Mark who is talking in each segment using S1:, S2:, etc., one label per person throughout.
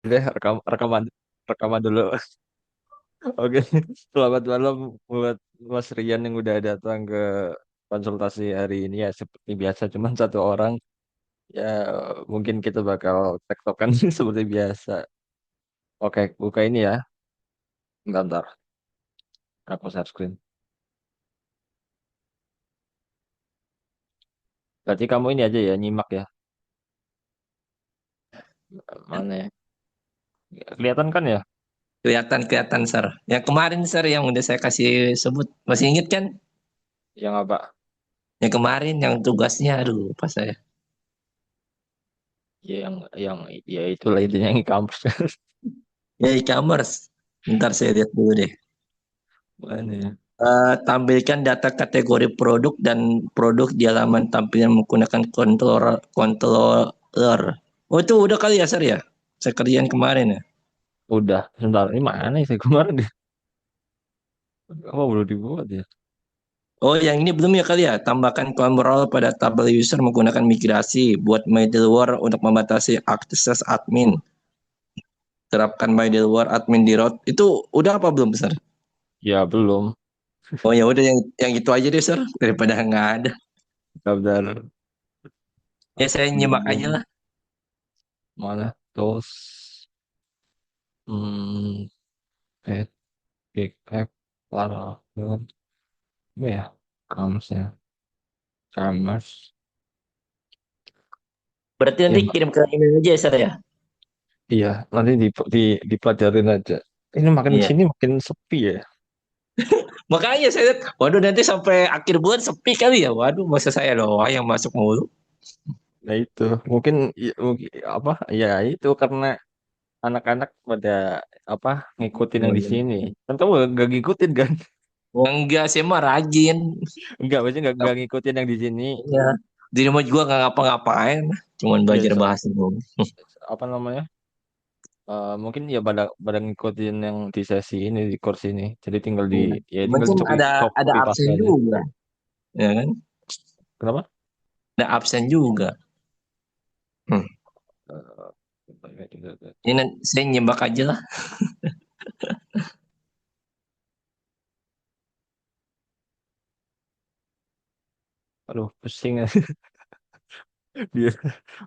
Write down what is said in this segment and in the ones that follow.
S1: Deh, rekaman rekaman dulu. Oke, selamat malam buat Mas Rian yang udah datang ke konsultasi hari ini ya seperti biasa cuman satu orang ya mungkin kita bakal tektokan seperti biasa. Oke, buka ini ya. Bentar, aku share screen. Berarti kamu ini aja ya nyimak ya. Mana ya? Kelihatan kan ya?
S2: Kelihatan, kelihatan, Sir. Yang kemarin, Sir, yang udah saya kasih sebut. Masih inget kan?
S1: Yang apa?
S2: Yang kemarin, yang tugasnya, aduh, pas saya.
S1: Ya, yang ya itulah intinya yang e-commerce.
S2: Ya, e-commerce. Ntar saya lihat dulu deh.
S1: Mana ya?
S2: Tampilkan data kategori produk dan produk di halaman tampilan menggunakan controller. Oh, itu udah kali ya, Sir, ya? Saya kerjain kemarin ya.
S1: Udah, sebentar. Ini mana sih kemarin deh? Apa belum dibuat ya?
S2: Oh, yang ini belum ya kali ya? Tambahkan control pada tabel user menggunakan migrasi. Buat middleware untuk membatasi akses admin. Terapkan middleware admin di root. Itu udah apa belum, Sir?
S1: Ya belum.
S2: Oh ya udah yang itu aja deh, Sir. Daripada nggak ada.
S1: Daftar
S2: Ya saya nyimak aja
S1: belum
S2: lah.
S1: mana terus pet pick app Laravel ya commerce commerce
S2: Berarti
S1: ya
S2: nanti kirim ke email aja ya, Sir ya?
S1: iya nanti dipelajarin aja ini makin
S2: Iya.
S1: sini makin sepi ya.
S2: Makanya saya lihat, waduh nanti sampai akhir bulan sepi kali ya. Waduh, masa saya doang yang masuk mulu.
S1: Nah itu mungkin, mungkin apa ya itu karena anak-anak pada apa ngikutin
S2: Oh,
S1: yang di
S2: iya.
S1: sini kan kamu gak ngikutin kan.
S2: Enggak, saya mah rajin.
S1: Enggak maksudnya gak ngikutin yang di sini.
S2: Iya. Di rumah juga nggak ngapa-ngapain. Cuman
S1: Iya
S2: belajar bahasa doang.
S1: apa namanya. Mungkin ya pada ngikutin yang di sesi ini di course ini. Jadi tinggal di
S2: Iya.
S1: ya
S2: Cuman
S1: tinggal
S2: kan ada
S1: copy paste
S2: absen
S1: aja.
S2: juga, ya kan?
S1: Kenapa?
S2: Ada absen juga. Hmm. Ini saya nyimak aja lah.
S1: Aduh, pusing ya. Dia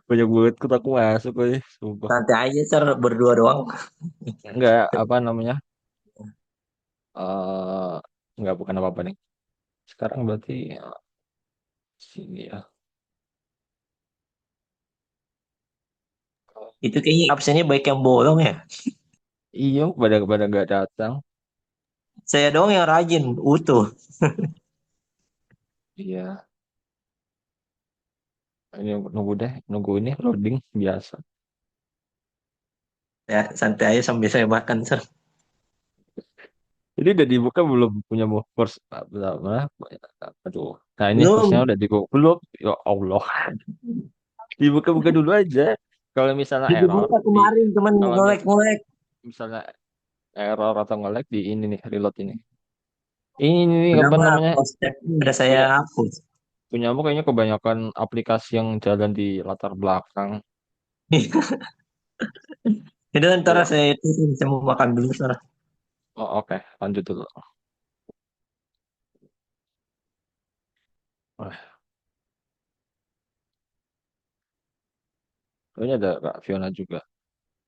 S1: banyak banget kok aku masuk aja, sumpah.
S2: Nanti aja, Sir, berdua doang.
S1: Enggak, apa namanya? eh enggak bukan apa-apa nih. Sekarang berarti sini ya.
S2: Itu kayaknya absennya baik yang bolong ya.
S1: Iya, pada enggak datang.
S2: Saya doang yang rajin, utuh.
S1: Iya, ini nunggu deh, nunggu ini loading biasa.
S2: Ya, santai aja sambil saya makan, Sir.
S1: Jadi udah dibuka belum punya mau course apa? Aduh. Nah, ini course-nya
S2: Belum.
S1: udah dibuka belum? Ya Allah. Dibuka-buka dulu aja. Kalau misalnya error
S2: Dibuka
S1: di
S2: kemarin, cuman
S1: kalau
S2: ngelek-ngelek.
S1: misalnya error atau nge-lag di ini nih reload ini. Ini nih
S2: Udah
S1: apa
S2: mah,
S1: namanya?
S2: post-tag udah saya
S1: Punya
S2: hapus.
S1: punyamu kayaknya kebanyakan aplikasi yang jalan di latar belakang.
S2: Jadi ntar
S1: Ya.
S2: saya itu bisa mau makan dulu, Sir.
S1: Oh, oke, lanjut dulu. Wah, kayaknya ada Kak Fiona juga.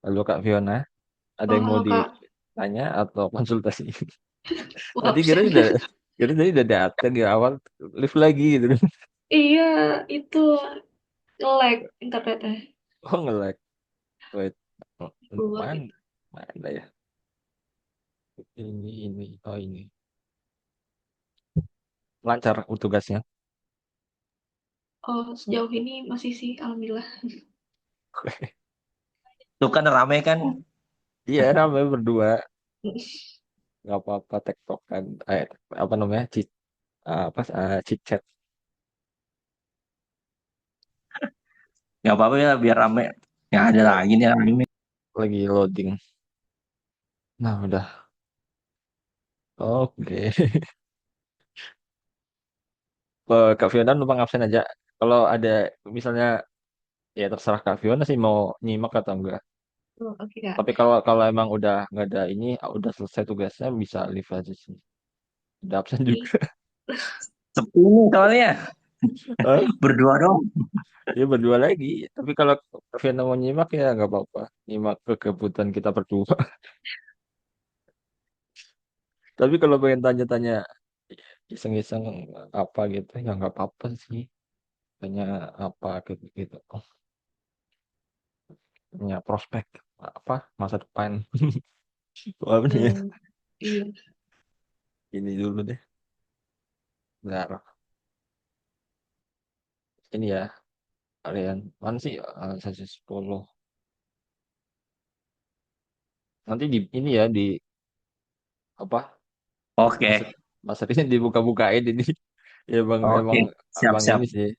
S1: Halo Kak Fiona, ada
S3: Oh,
S1: yang mau
S3: halo Kak.
S1: ditanya atau konsultasi? Tadi kira
S3: Absen.
S1: udah kira tadi udah datang di awal live lagi gitu.
S3: Iya, itu nge-lag internetnya.
S1: Oh, nge-lag. Wait. Oh,
S3: Keluar
S1: mana?
S3: gitu.
S1: Mana ya? Ini. Oh, ini. Lancar tugasnya.
S3: Oh, sejauh ini masih sih, Alhamdulillah.
S2: Tuh kan rame kan.
S1: Iya, ramai berdua. Gak apa-apa tektokan. Apa namanya? Chit chat
S2: Nggak apa-apa ya, biar rame. Ya ada lagi nih rame.
S1: lagi loading. Nah, udah. Oke. Kak Fiona numpang absen aja. Kalau ada misalnya ya terserah Kak Fiona sih mau nyimak atau enggak.
S3: Oh, oke Kak.
S1: Tapi kalau kalau emang udah nggak ada ini, udah selesai tugasnya bisa leave aja sih. Udah absen
S3: Ih,
S1: juga.
S2: Sepi nih soalnya.
S1: Hah?
S2: Berdua dong.
S1: Ya berdua lagi. Tapi kalau Vena mau nyimak ya nggak apa-apa. Nyimak ke kebutuhan kita berdua. Tapi kalau pengen tanya-tanya iseng-iseng apa gitu ya nggak apa-apa sih. Tanya apa gitu-gitu. Tanya prospek apa masa depan. Wah, ini
S3: hmm, iya.
S1: ini dulu deh. Bentar. Ini ya kalian mana sih sesi 10. Nanti di ini ya di apa Mas
S2: Oke,
S1: Mas Rian dibuka-bukain ini. Ya bang
S2: oke.
S1: emang abang
S2: Siap-siap.
S1: ini sih.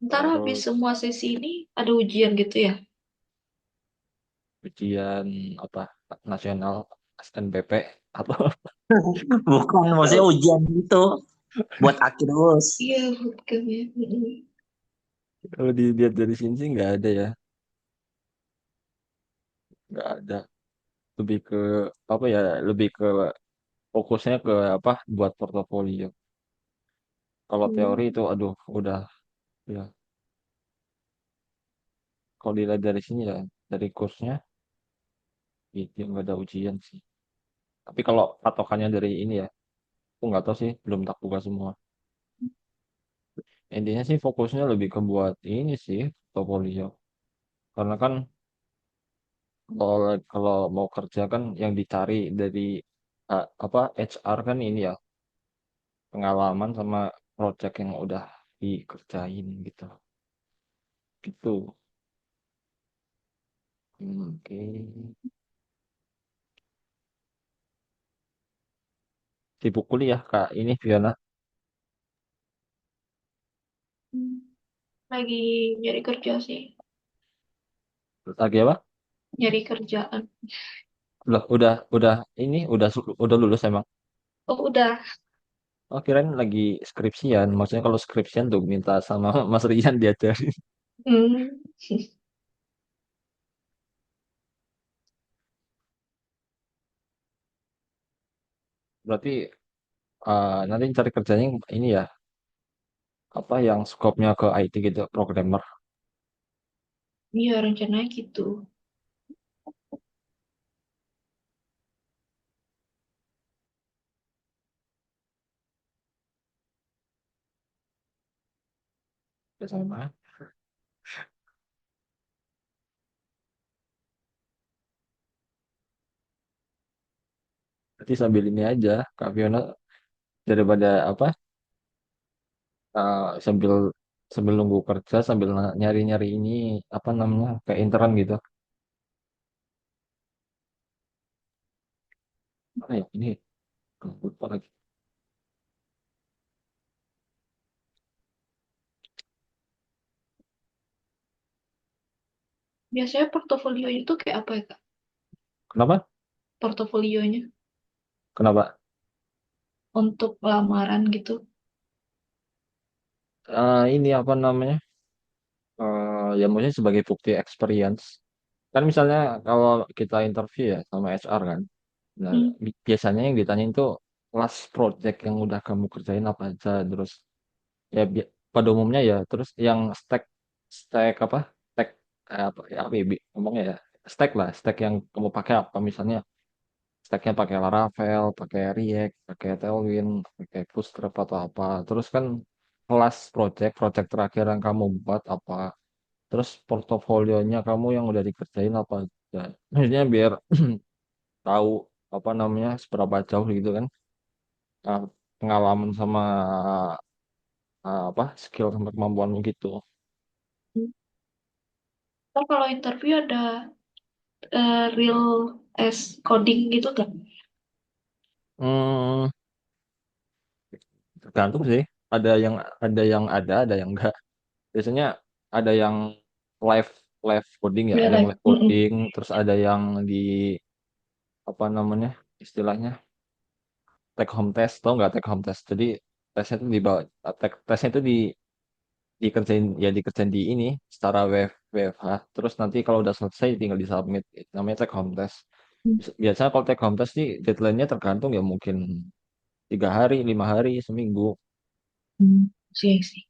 S3: Ntar habis
S1: Terus
S3: semua sesi ini ada ujian gitu ya?
S1: ujian apa nasional SNBP atau
S2: Bukan, maksudnya ujian gitu. Buat akhir lulus.
S3: Iya, bootcamp ya.
S1: kalau dilihat dari sini sih nggak ada ya, nggak ada. Lebih ke apa ya, lebih ke fokusnya ke apa buat portofolio. Kalau teori
S3: Hmm.
S1: itu aduh udah ya, kalau dilihat dari sini ya dari kursnya itu nggak ada ujian sih. Tapi kalau patokannya dari ini ya aku nggak tahu sih, belum tak buka semua. Intinya sih fokusnya lebih ke buat ini sih portofolio, karena kan kalau kalau mau kerja kan yang dicari dari apa HR kan ini ya pengalaman sama project yang udah dikerjain gitu gitu. Oke. Sibuk kuliah kak ini Fiona.
S3: Lagi nyari kerja sih.
S1: Lagi apa?
S3: Nyari kerjaan.
S1: Udah ini udah lulus emang.
S3: Oh, udah.
S1: Oh kirain lagi skripsian, maksudnya kalau skripsian tuh minta sama Mas Rian diajarin.
S3: Hmm.
S1: Berarti nanti cari kerjanya yang ini ya apa yang skopnya ke IT gitu, programmer.
S3: Iya, rencananya gitu.
S1: Ya sama. Berarti sambil ini aja Kak Fiona, daripada apa sambil sambil nunggu kerja sambil nyari-nyari ini apa namanya kayak intern gitu. Mana ya ini lupa lagi.
S3: Biasanya portofolionya itu kayak apa ya, Kak?
S1: Kenapa?
S3: Portofolionya
S1: Kenapa?
S3: untuk lamaran gitu.
S1: Ini apa namanya? Ya maksudnya sebagai bukti experience. Kan misalnya kalau kita interview ya sama HR kan. Nah,
S3: Hmm.
S1: biasanya yang ditanyain tuh last project yang udah kamu kerjain apa aja, terus ya pada umumnya ya, terus yang stack stack apa? Stack apa ya, apa ya, ngomongnya ya? Stack lah, stack yang kamu pakai apa misalnya stacknya pakai Laravel, pakai React, pakai Tailwind, pakai Bootstrap atau apa. Terus kan kelas project terakhir yang kamu buat apa. Terus portofolionya kamu yang udah dikerjain apa aja. Maksudnya biar tahu apa namanya seberapa jauh gitu kan. uh, Pengalaman sama apa skill sama kemampuanmu gitu.
S3: Oh, kalau interview ada real test coding gitu kan?
S1: Hmm, tergantung sih. Ada yang ada yang enggak. Biasanya ada yang live live coding ya,
S3: Real
S1: ada yang
S3: life.
S1: live
S3: Mm-mm.
S1: coding, terus ada yang di apa namanya istilahnya take home test, tau nggak take home test? Jadi tesnya itu dibawa, tesnya itu dikerjain ya dikerjain di ini secara WFH. Terus nanti kalau udah selesai tinggal disubmit. Namanya take home test.
S3: Hmm.
S1: Biasanya kalau take home test sih deadline-nya tergantung ya mungkin 3 hari, 5 hari, seminggu.
S3: Hmm. Sih sih.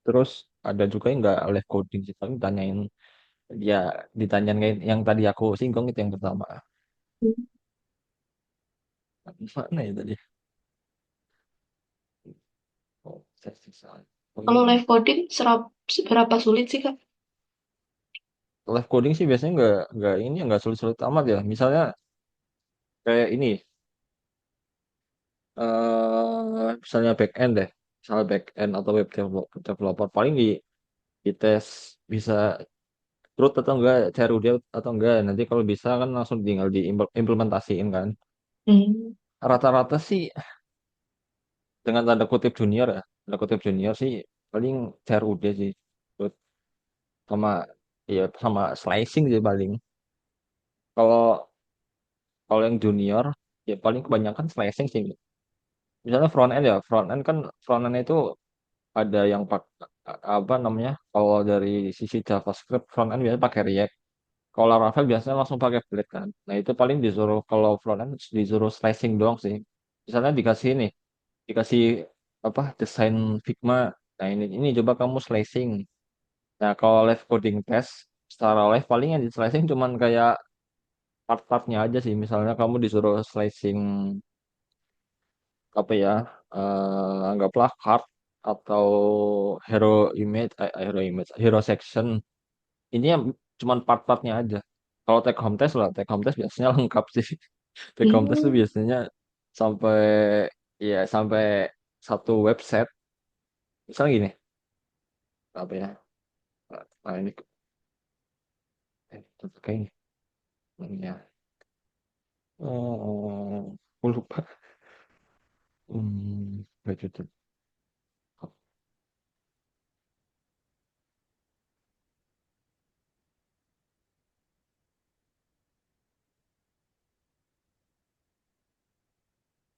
S1: Terus ada juga yang nggak live coding sih, paling tanyain ya ditanyain kayak yang tadi aku singgung itu yang pertama.
S3: Hmm.
S1: Mana ya tadi? Oh, tes desain. Oh
S3: Kalau
S1: ini.
S3: live coding seberapa sulit sih, Kak?
S1: Live coding sih biasanya nggak ini nggak sulit-sulit amat ya. Misalnya kayak ini, misalnya back end deh, misalnya back end atau developer paling di tes bisa root atau enggak, CRUD atau enggak. Nanti kalau bisa kan langsung tinggal diimplementasiin kan.
S3: Hmm.
S1: Rata-rata sih dengan tanda kutip junior ya, tanda kutip junior sih paling CRUD sih. Root sama ya sama slicing sih paling. Kalau kalau yang junior ya paling kebanyakan slicing sih. Misalnya front end ya, front end itu ada yang apa namanya? Kalau dari sisi JavaScript front end biasanya pakai React. Kalau Laravel biasanya langsung pakai Blade kan. Nah itu paling disuruh kalau front end disuruh slicing doang sih. Misalnya dikasih ini, dikasih apa desain Figma. Nah ini coba kamu slicing. Nah kalau live coding test secara live paling yang di slicing cuman kayak part-partnya aja sih. Misalnya kamu disuruh slicing apa ya anggaplah card atau hero hero section ini yang cuman part-partnya aja. Kalau take home test biasanya lengkap sih. Take home test tuh
S3: Hmm.
S1: biasanya sampai ya sampai satu website. Misalnya gini, apa ya? Nah ini kayak ini ya. Oh, aku lupa. Wait, wait, wait.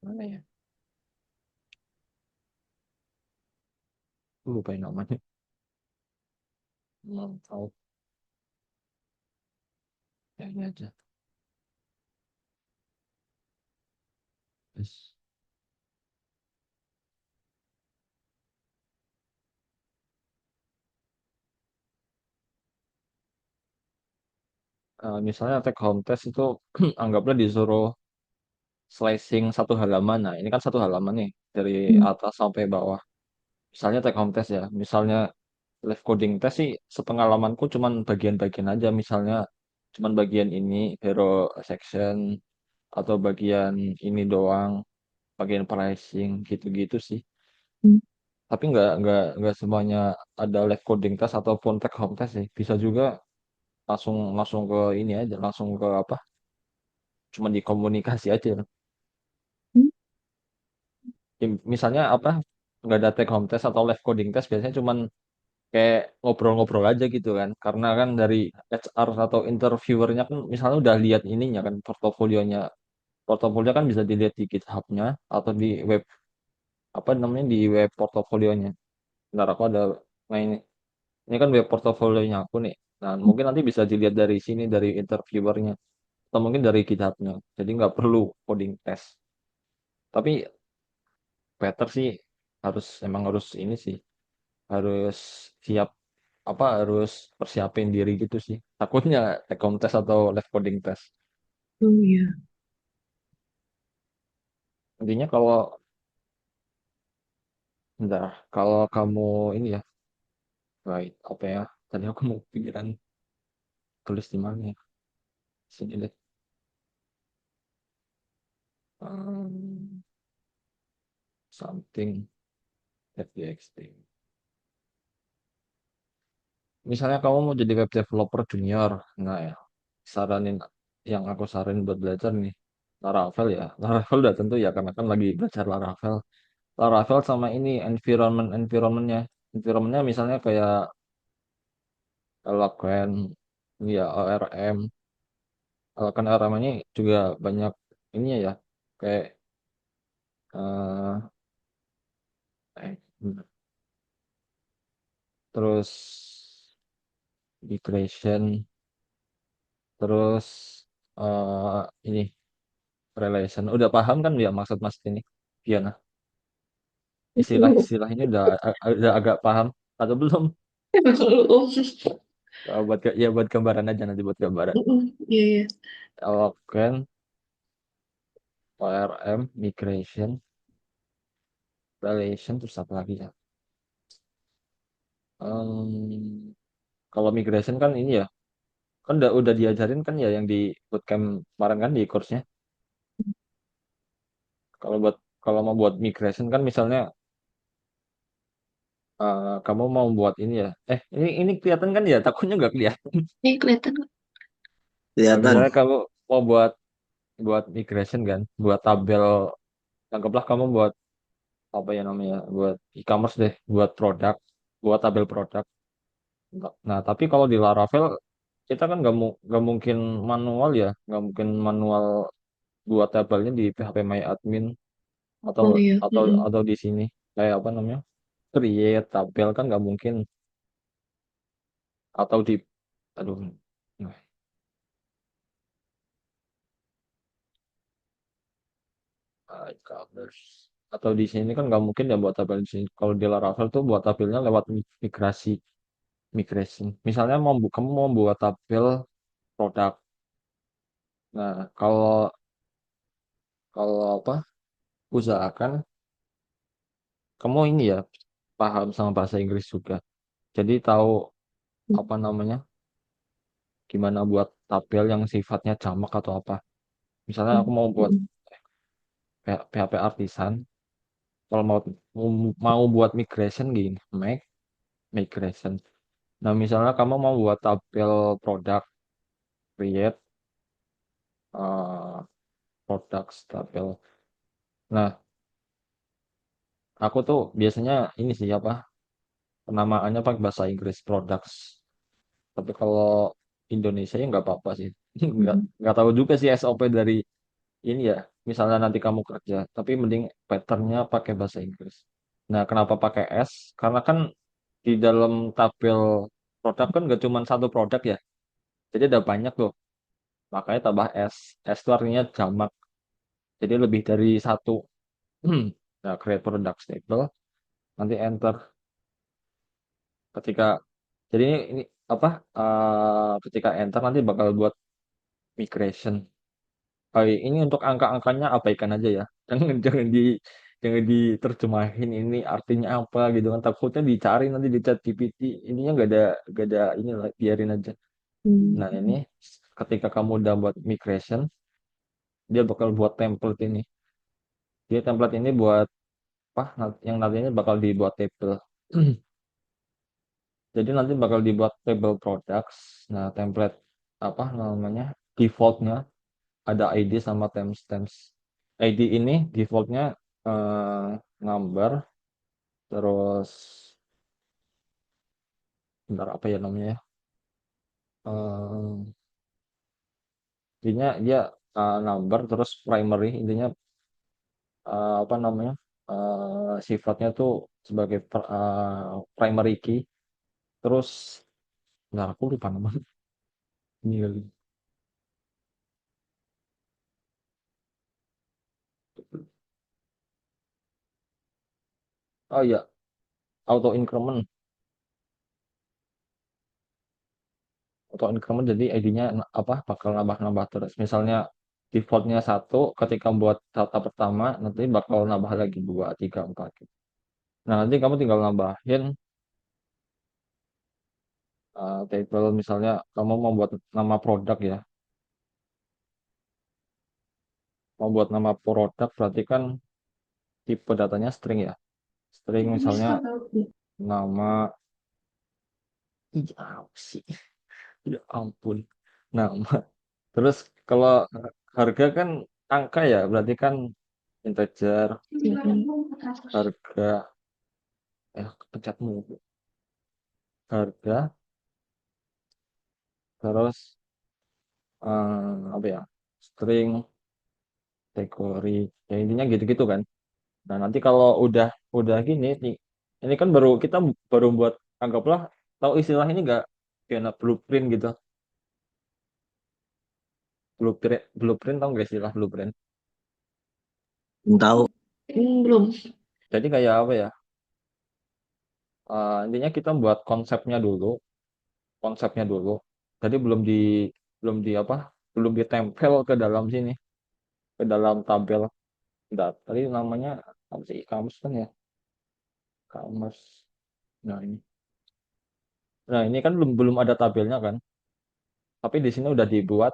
S1: Mana ya? Aku lupa namanya. Tahu ya ini aja. Yes. Misalnya take home test itu anggaplah disuruh slicing satu halaman. Nah, ini kan satu halaman nih dari
S3: Hmm.
S1: atas sampai bawah. Misalnya take home test ya. Misalnya live coding test sih sepengalamanku cuman bagian-bagian aja. Misalnya cuman bagian ini hero section atau bagian ini doang, bagian pricing gitu-gitu sih.
S3: Hmm.
S1: Tapi nggak semuanya ada live coding test ataupun take home test sih. Bisa juga langsung langsung ke ini aja, langsung ke apa? Cuma di komunikasi aja.
S3: Hmm.
S1: Misalnya apa nggak ada take home test atau live coding test biasanya cuman kayak ngobrol-ngobrol aja gitu kan karena kan dari HR atau interviewernya kan misalnya udah lihat ininya kan portofolio kan bisa dilihat di GitHub-nya atau di web apa namanya di web portofolionya. Ntar aku ada nah ini kan web portofolionya aku nih, nah mungkin nanti bisa dilihat dari sini dari interviewernya atau mungkin dari GitHub-nya jadi nggak perlu coding test tapi better sih emang harus ini sih harus siap apa harus persiapin diri gitu sih. Takutnya take home test atau live coding test.
S3: Oh iya.
S1: Intinya kalau bentar, kalau kamu ini ya, right, apa ya? Tadi aku mau pikiran tulis di mana ya? Sini deh. Um, something txt. Misalnya kamu mau jadi web developer junior, nah ya, saranin yang aku saranin buat belajar nih, Laravel ya. Laravel udah tentu ya karena kan lagi belajar Laravel. Laravel sama ini environmentnya misalnya kayak Eloquent ya ORM kan RMA ini juga banyak ini ya, kayak eh eh, terus migration, terus ini relation. Udah paham kan ya maksud Mas ini? Iya, nah, istilah-istilah ini udah agak paham atau belum?
S3: Belum.
S1: Ya buat gambaran aja, nanti buat gambaran.
S3: Iya, iya.
S1: Eloquent, ORM, migration, relation, terus apa lagi ya? Em, Kalau migration kan ini ya, kan udah diajarin kan ya yang di bootcamp kemarin kan di course-nya. Kalau buat kalau mau buat migration kan misalnya kamu mau buat ini ya. Ini kelihatan kan ya? Takutnya nggak kelihatan.
S3: Kelihatan nggak?
S2: Kelihatan.
S1: Misalnya kamu mau buat migration kan, buat tabel, anggaplah kamu buat apa ya namanya, buat e-commerce deh, buat produk, buat tabel produk. Nah, tapi kalau di Laravel kita kan nggak mungkin manual ya, nggak mungkin manual buat tabelnya di PHP My Admin atau
S3: Oh iya.
S1: atau di sini kayak apa namanya, create tabel kan nggak mungkin, atau di aduh nah, e-commerce atau di sini kan nggak mungkin ya buat tabel di sini. Kalau di Laravel tuh buat tabelnya lewat migrasi migration. Misalnya kamu mau buat tabel produk. Nah, kalau kalau apa? Usahakan kamu ini ya paham sama bahasa Inggris juga. Jadi tahu apa namanya? Gimana buat tabel yang sifatnya jamak atau apa. Misalnya aku mau buat PHP artisan, kalau mau buat migration gini, migration. Nah, misalnya kamu mau buat tabel produk, create uh, products tabel. Nah, aku tuh biasanya ini sih apa? Penamaannya pakai bahasa Inggris products. Tapi kalau Indonesia ya nggak apa-apa sih. Nggak tahu juga sih SOP dari ini ya. Misalnya nanti kamu kerja, tapi mending patternnya pakai bahasa Inggris. Nah, kenapa pakai S? Karena kan di dalam tabel produk kan nggak cuma satu produk ya. Jadi ada banyak loh. Makanya tambah S. S itu artinya jamak. Jadi lebih dari satu. Nah, create product table. Nanti enter. Ketika jadi ini apa? Ketika enter nanti bakal buat migration. Ini untuk angka-angkanya abaikan aja ya. Jangan diterjemahin ini artinya apa gitu kan. Takutnya dicari nanti di chat GPT. Ininya nggak ada ini lah, biarin aja. Nah, ini ketika kamu udah buat migration, dia bakal buat template ini. Dia template ini buat apa? Yang nantinya bakal dibuat table. Jadi nanti bakal dibuat table products. Nah, template apa namanya? Defaultnya ada ID sama timestamps. ID ini defaultnya number, terus bentar apa ya namanya ya? Eh, intinya dia number terus primary, intinya apa namanya? Sifatnya tuh sebagai primary key. Terus bentar aku lupa namanya. Ini lagi. Oh iya, auto increment. Auto increment jadi ID-nya apa bakal nambah-nambah terus. Misalnya defaultnya satu, ketika buat data pertama nanti bakal nambah lagi dua, tiga, empat gitu. Nah, nanti kamu tinggal nambahin table, misalnya kamu mau buat nama produk ya. Mau buat nama produk berarti kan tipe datanya string ya. String misalnya nama, iya apa sih? Ya ampun. Nama. Terus kalau harga kan angka ya, berarti kan integer, harga, kepencet mulu. Harga, terus apa ya, string, kategori, ya intinya gitu-gitu kan. Nah nanti kalau udah gini nih, ini kan kita baru buat, anggaplah, tahu istilah ini nggak, kayak blueprint gitu. Blueprint, blueprint tahu nggak istilah blueprint?
S2: Belum tahu.
S3: Belum.
S1: Jadi kayak apa ya? Intinya kita buat konsepnya dulu. Jadi belum di apa? Belum ditempel ke dalam sini, ke dalam tabel. Tadi namanya apa sih? E-commerce kan ya? E-commerce. Nah ini kan belum belum ada tabelnya kan? Tapi di sini udah dibuat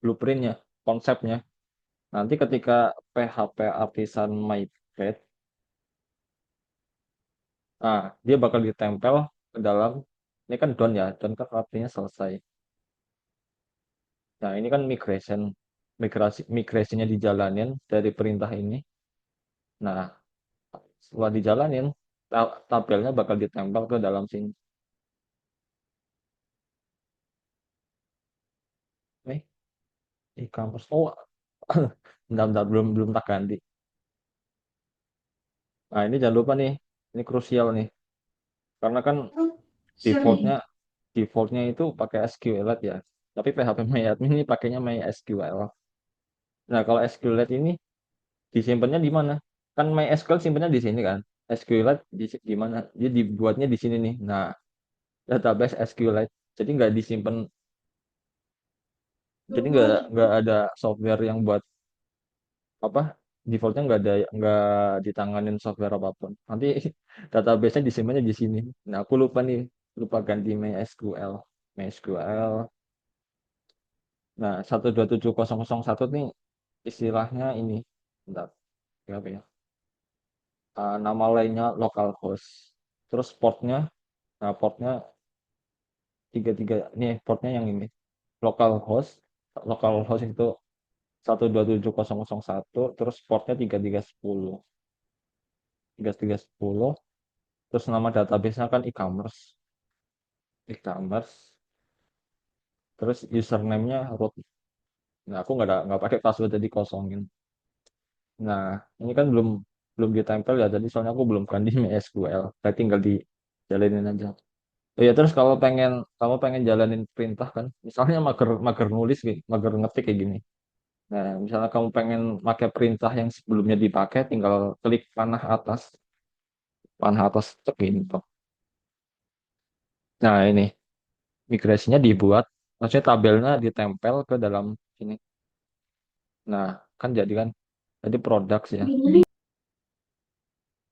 S1: blueprintnya, konsepnya. Nanti ketika PHP Artisan MyPad, nah dia bakal ditempel ke dalam, ini kan done ya, done kan artinya selesai. Nah ini kan migrasinya dijalanin dari perintah ini. Nah setelah dijalanin, tabelnya bakal ditempel ke dalam sini. Eh, e-commerce. Oh, bentar, belum belum tak ganti. Nah ini jangan lupa nih, ini krusial nih, karena kan defaultnya defaultnya itu pakai SQLite ya. Tapi PHP MyAdmin ini pakainya MySQL. Nah, kalau SQLite ini disimpannya di mana? Kan MySQL simpannya di sini kan. SQLite di mana? Dia dibuatnya di sini nih. Nah, database SQLite. Jadi nggak disimpan, jadi nggak ada software yang buat apa? Defaultnya nggak ditanganin software apapun. Nanti database-nya disimpannya di sini. Nah, aku lupa nih, lupa ganti MySQL. MySQL. Nah, 127001 nih istilahnya ini. Bentar, apa ya? Nama lainnya localhost. Terus portnya, nah portnya tiga ini portnya yang ini. Localhost, localhost itu 127001. Terus portnya 3310, 3310. Terus nama database-nya kan e-commerce, e-commerce. Terus username-nya root. Nah, aku nggak pakai password, jadi kosongin. Nah, ini kan belum belum ditempel ya, jadi soalnya aku belum ganti MySQL. Saya tinggal dijalanin aja. Oh ya, terus kalau kamu pengen jalanin perintah kan, misalnya mager mager nulis gitu, mager ngetik kayak gini. Nah, misalnya kamu pengen pakai perintah yang sebelumnya dipakai, tinggal klik panah atas cek ini toh. Nah, ini migrasinya dibuat, maksudnya tabelnya ditempel ke dalam sini. Nah, kan jadi produk ya,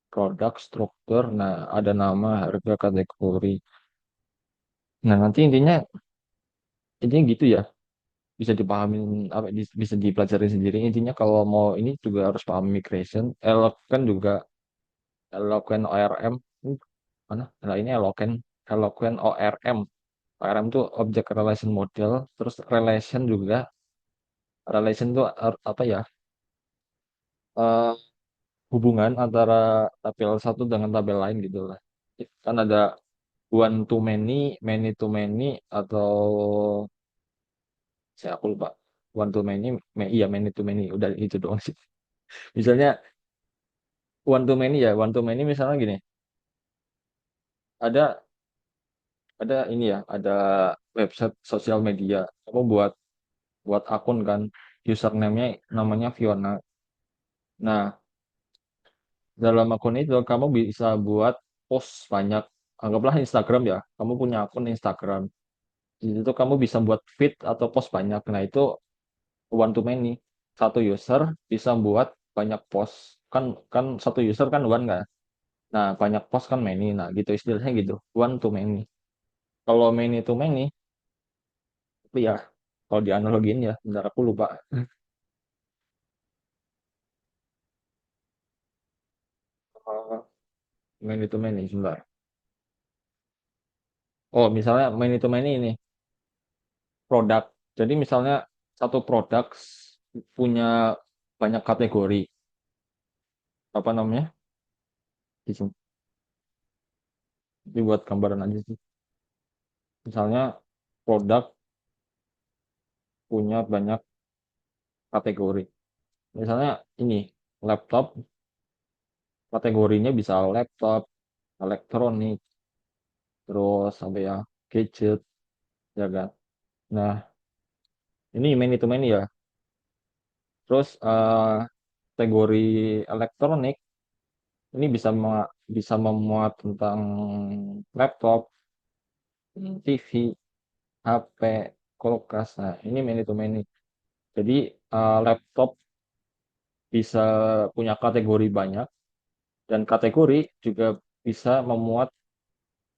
S1: produk struktur. Nah, ada nama, harga, kategori. Nah, nanti intinya gitu ya. Bisa dipahamin, apa, bisa dipelajari sendiri. Intinya kalau mau ini juga harus paham migration. Eloquent juga, Eloquent ORM. Mana? Nah ini Eloquent ORM. ORM itu Object Relation Model. Terus relation tuh apa ya? Eh, hubungan antara tabel satu dengan tabel lain gitu lah. Kan ada one to many, many to many, atau aku lupa. One to many, iya many to many. Udah itu doang sih. Misalnya one to many misalnya gini, ada ini ya, ada website sosial media, kamu buat buat akun kan, username-nya namanya Fiona. Nah, dalam akun itu kamu bisa buat post banyak. Anggaplah Instagram ya, kamu punya akun Instagram. Di situ kamu bisa buat feed atau post banyak. Nah, itu one to many. Satu user bisa buat banyak post. Kan kan satu user kan one nggak? Nah, banyak post kan many. Nah, gitu istilahnya gitu. One to many. Kalau many to many, tapi ya kalau dianalogin ya, bentar aku lupa. Eh, Many to many, sebentar. Oh, misalnya many to many ini produk. Jadi misalnya satu produk punya banyak kategori. Apa namanya? Di sini dibuat gambaran aja sih. Misalnya produk punya banyak kategori. Misalnya ini laptop, kategorinya bisa laptop, elektronik, terus sampai ya gadget, ya kan. Nah, ini many to many ya. Terus kategori elektronik ini bisa memuat tentang laptop, TV, HP, kulkas. Nah, ini many to many. Jadi laptop bisa punya kategori banyak dan kategori juga bisa memuat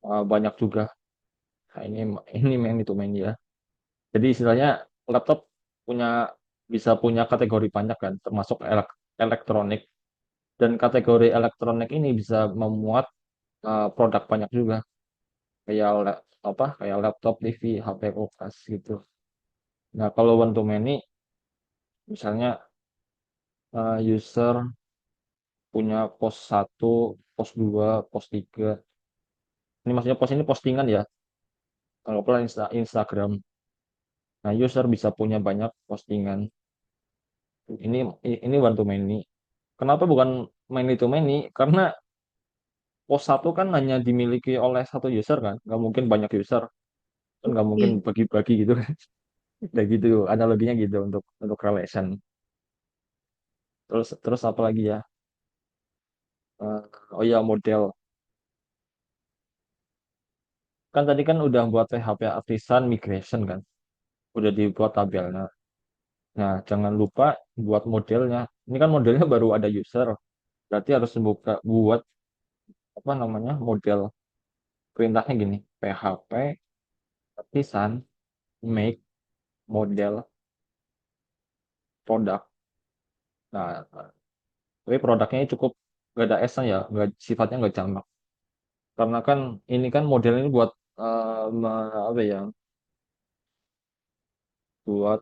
S1: banyak juga. Nah, ini many to many ya. Jadi istilahnya laptop punya bisa punya kategori banyak kan, termasuk elektronik. Dan kategori elektronik ini bisa memuat produk banyak juga, kayak kayak laptop, TV, HP, kulkas gitu. Nah, kalau one to many, misalnya user punya pos satu, pos 2, pos 3. Ini maksudnya pos ini postingan ya, kalau Instagram. Nah, user bisa punya banyak postingan. Ini ini one to many. Kenapa bukan many to many? Karena pos satu kan hanya dimiliki oleh satu user kan, nggak mungkin banyak user, kan nggak mungkin
S3: Iya.
S1: bagi-bagi gitu kan. Kayak gitu, analoginya gitu untuk relation. Terus apa lagi ya? Eh, oh ya model. Kan tadi kan udah buat PHP artisan migration kan, udah dibuat tabelnya. Nah, jangan lupa buat modelnya. Ini kan modelnya baru ada user, berarti harus buat apa namanya model. Perintahnya gini, PHP artisan make model produk. Nah, tapi produknya ini cukup gak ada S-nya ya, nggak sifatnya nggak jamak. Karena kan ini kan model ini buat apa ya, buat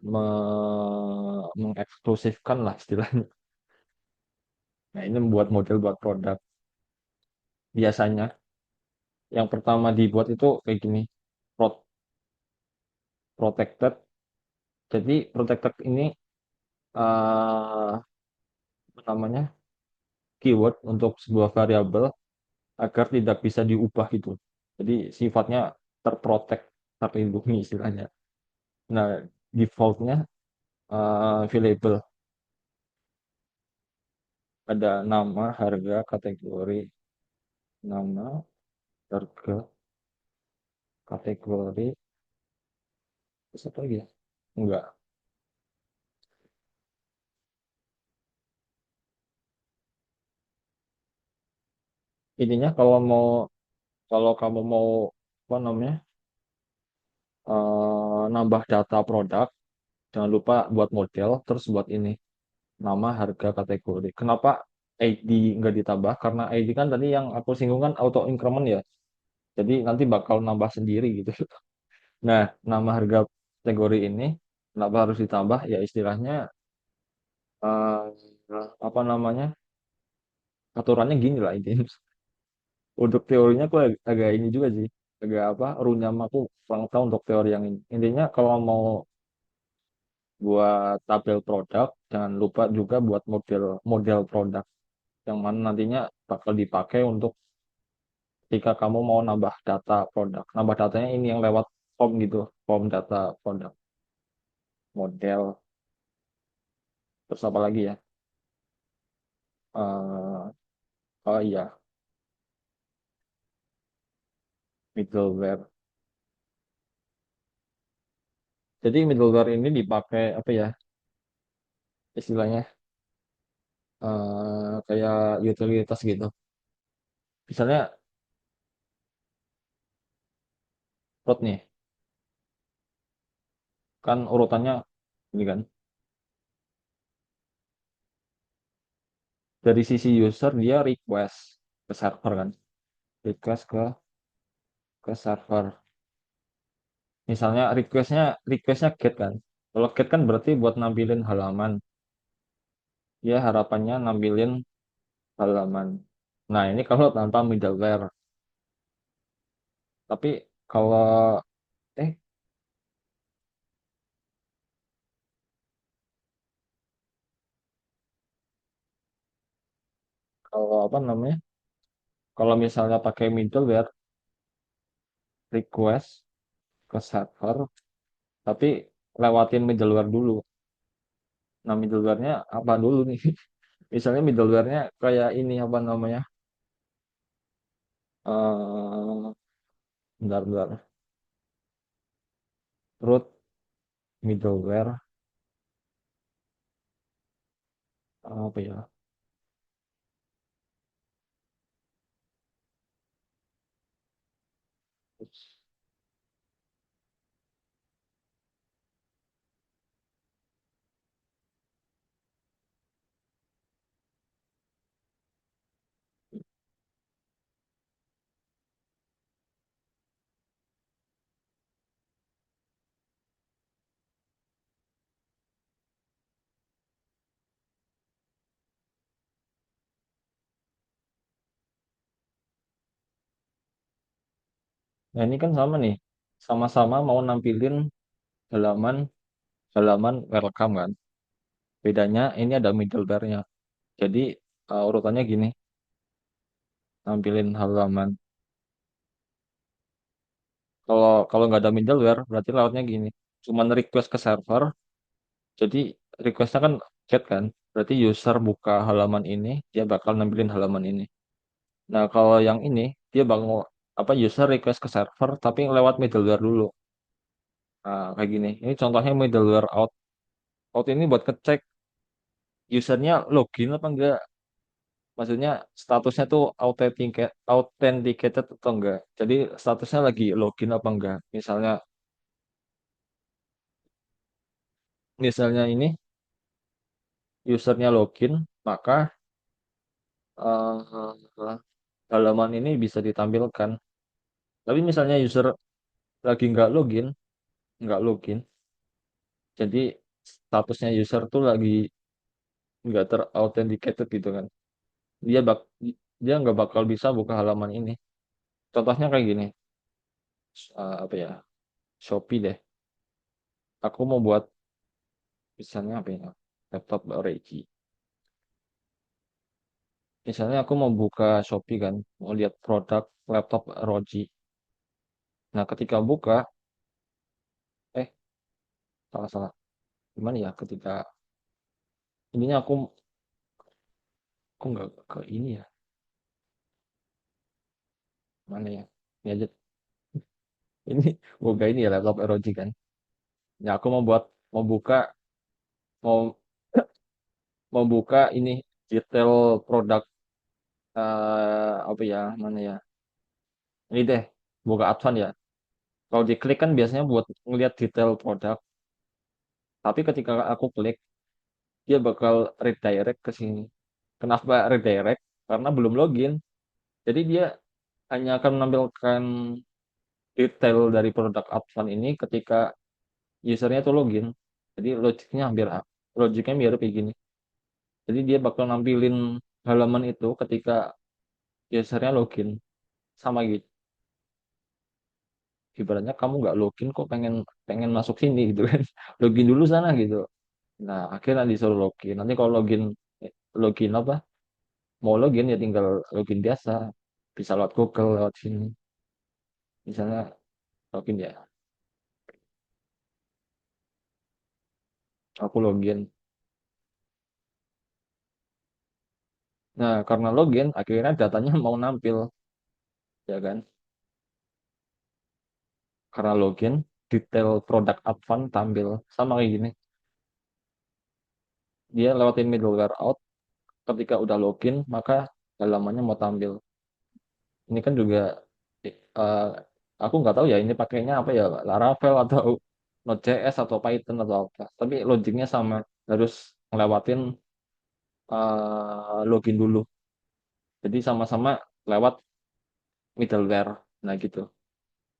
S1: mengeksklusifkan lah istilahnya. Nah, ini membuat model buat produk. Biasanya yang pertama dibuat itu kayak gini, pro- protected. Jadi protected ini apa namanya keyword untuk sebuah variabel agar tidak bisa diubah gitu. Jadi sifatnya terprotek, terlindungi istilahnya. Nah, defaultnya available, ada nama, harga, kategori, nama, harga, kategori, terus apa lagi ya? Enggak. Intinya kalau kamu mau apa namanya nambah data produk, jangan lupa buat model, terus buat ini nama, harga, kategori. Kenapa ID nggak ditambah? Karena ID kan tadi yang aku singgung kan auto increment ya. Jadi nanti bakal nambah sendiri gitu. Nah, nama, harga, kategori ini kenapa harus ditambah? Ya istilahnya apa namanya aturannya gini lah ini. Untuk teorinya aku agak ini juga sih, agak apa runyam, aku kurang tahu untuk teori yang ini. Intinya kalau mau buat tabel produk, jangan lupa juga buat model model produk yang mana nantinya bakal dipakai untuk ketika kamu mau nambah data produk. Nambah datanya ini yang lewat form gitu, form data produk, model, terus apa lagi ya? Eh, oh iya, middleware. Jadi middleware ini dipakai apa ya? Istilahnya kayak utilitas gitu. Misalnya root nih, kan urutannya ini kan. Dari sisi user dia request ke server kan, request ke server. Misalnya requestnya get kan. Kalau get kan berarti buat nampilin halaman. Ya harapannya nampilin halaman. Nah ini kalau tanpa middleware. Tapi kalau eh Kalau apa namanya? Kalau misalnya pakai middleware, request ke server, tapi lewatin middleware dulu. Nah, middleware-nya apa dulu nih? Misalnya middleware-nya kayak ini apa namanya? Eh, bentar. Root middleware apa ya? Nah, ini kan sama nih. Sama-sama mau nampilin halaman halaman welcome kan. Bedanya ini ada middleware-nya. Jadi urutannya gini, nampilin halaman. Kalau kalau nggak ada middleware, berarti lautnya gini. Cuman request ke server, jadi requestnya kan chat kan. Berarti user buka halaman ini, dia bakal nampilin halaman ini. Nah, kalau yang ini, dia bakal apa user request ke server, tapi lewat middleware dulu. Nah, kayak gini. Ini contohnya middleware out. Out ini buat ngecek usernya login apa enggak. Maksudnya statusnya tuh authenticated atau enggak. Jadi statusnya lagi login apa enggak. Misalnya ini usernya login, maka eh, halaman ini bisa ditampilkan. Tapi misalnya user lagi nggak login, jadi statusnya user tuh lagi nggak terauthenticated gitu kan. Dia bak dia nggak bakal bisa buka halaman ini. Contohnya kayak gini, apa ya, Shopee deh. Aku mau buat misalnya apa ya, laptop ROG. Misalnya aku mau buka Shopee kan, mau lihat produk laptop ROG. Nah, ketika buka, eh salah-salah. Gimana ya ketika ininya aku nggak ke ini ya. Mana ya? Ini aja. Ini buka ini ya laptop ROG kan. Ya aku mau buka mau mau buka ini detail produk apa ya mana ya? Ini deh buka Advan ya. Kalau diklik kan biasanya buat ngelihat detail produk. Tapi ketika aku klik dia bakal redirect ke sini. Kenapa redirect? Karena belum login. Jadi dia hanya akan menampilkan detail dari produk Advan ini ketika usernya tuh login. Jadi logiknya mirip kayak gini. Jadi dia bakal nampilin halaman itu ketika usernya login sama gitu. Ibaratnya kamu nggak login kok pengen pengen masuk sini gitu kan. Login dulu sana gitu. Nah, akhirnya disuruh login. Nanti kalau login apa? Mau login ya tinggal login biasa. Bisa lewat Google, lewat sini. Misalnya login ya, aku login. Nah, karena login, akhirnya datanya mau nampil, ya kan? Karena login, detail produk Advan tampil. Sama kayak gini. Dia lewatin middleware out, ketika udah login, maka halamannya mau tampil. Ini kan juga, eh, aku nggak tahu ya ini pakainya apa ya, Laravel atau Node.js atau Python atau apa. Tapi logiknya sama, harus ngelewatin login dulu. Jadi sama-sama lewat middleware. Nah gitu.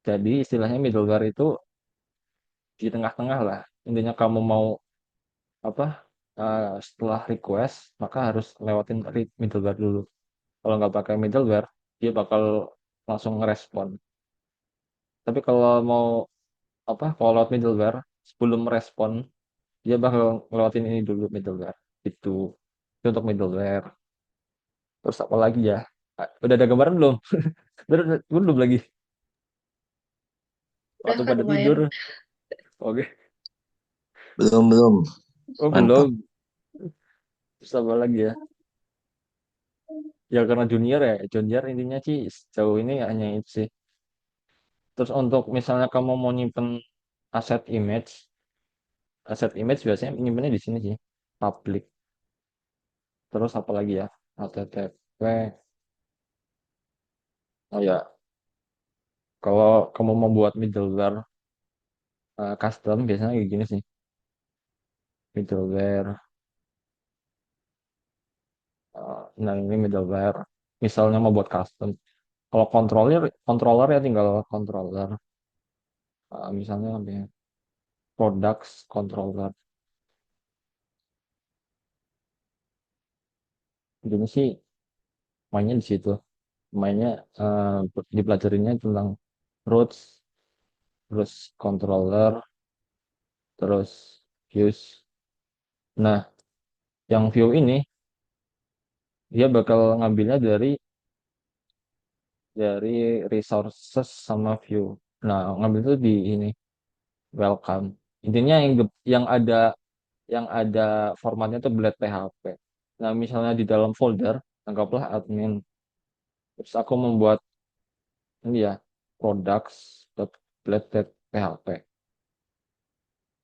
S1: Jadi istilahnya middleware itu di tengah-tengah lah. Intinya kamu mau apa setelah request maka harus lewatin middleware dulu. Kalau nggak pakai middleware dia bakal langsung ngerespon. Tapi kalau mau kalau lewat middleware sebelum respon dia bakal ngelewatin ini dulu middleware. Itu untuk middleware. Terus apa lagi ya? Udah ada gambaran belum? Belum lagi.
S3: Udah
S1: Atau
S3: lah
S1: pada
S3: lumayan.
S1: tidur? Oke.
S2: Belum, belum.
S1: Oh
S2: Mantap.
S1: belum. Terus apa lagi ya? Ya karena junior ya. Junior intinya sih sejauh ini hanya itu sih. Terus untuk misalnya kamu mau nyimpen aset image, aset image biasanya nyimpennya di sini sih. Public. Terus apa lagi ya? HTTP. Oh ya, kalau kamu mau buat middleware custom biasanya kayak gini sih. Middleware. Nah ini middleware. Misalnya mau buat custom. Kalau controller, controller ya tinggal controller. Misalnya apa ya? Products controller. Jadi sih mainnya di situ. Mainnya eh, dipelajarinya tentang roots, terus controller, terus views. Nah, yang view ini dia bakal ngambilnya dari resources sama view. Nah, ngambil itu di ini welcome. Intinya yang ada formatnya tuh blade PHP. Nah, misalnya di dalam folder, anggaplah admin. Terus aku membuat ini ya, products.blade.php.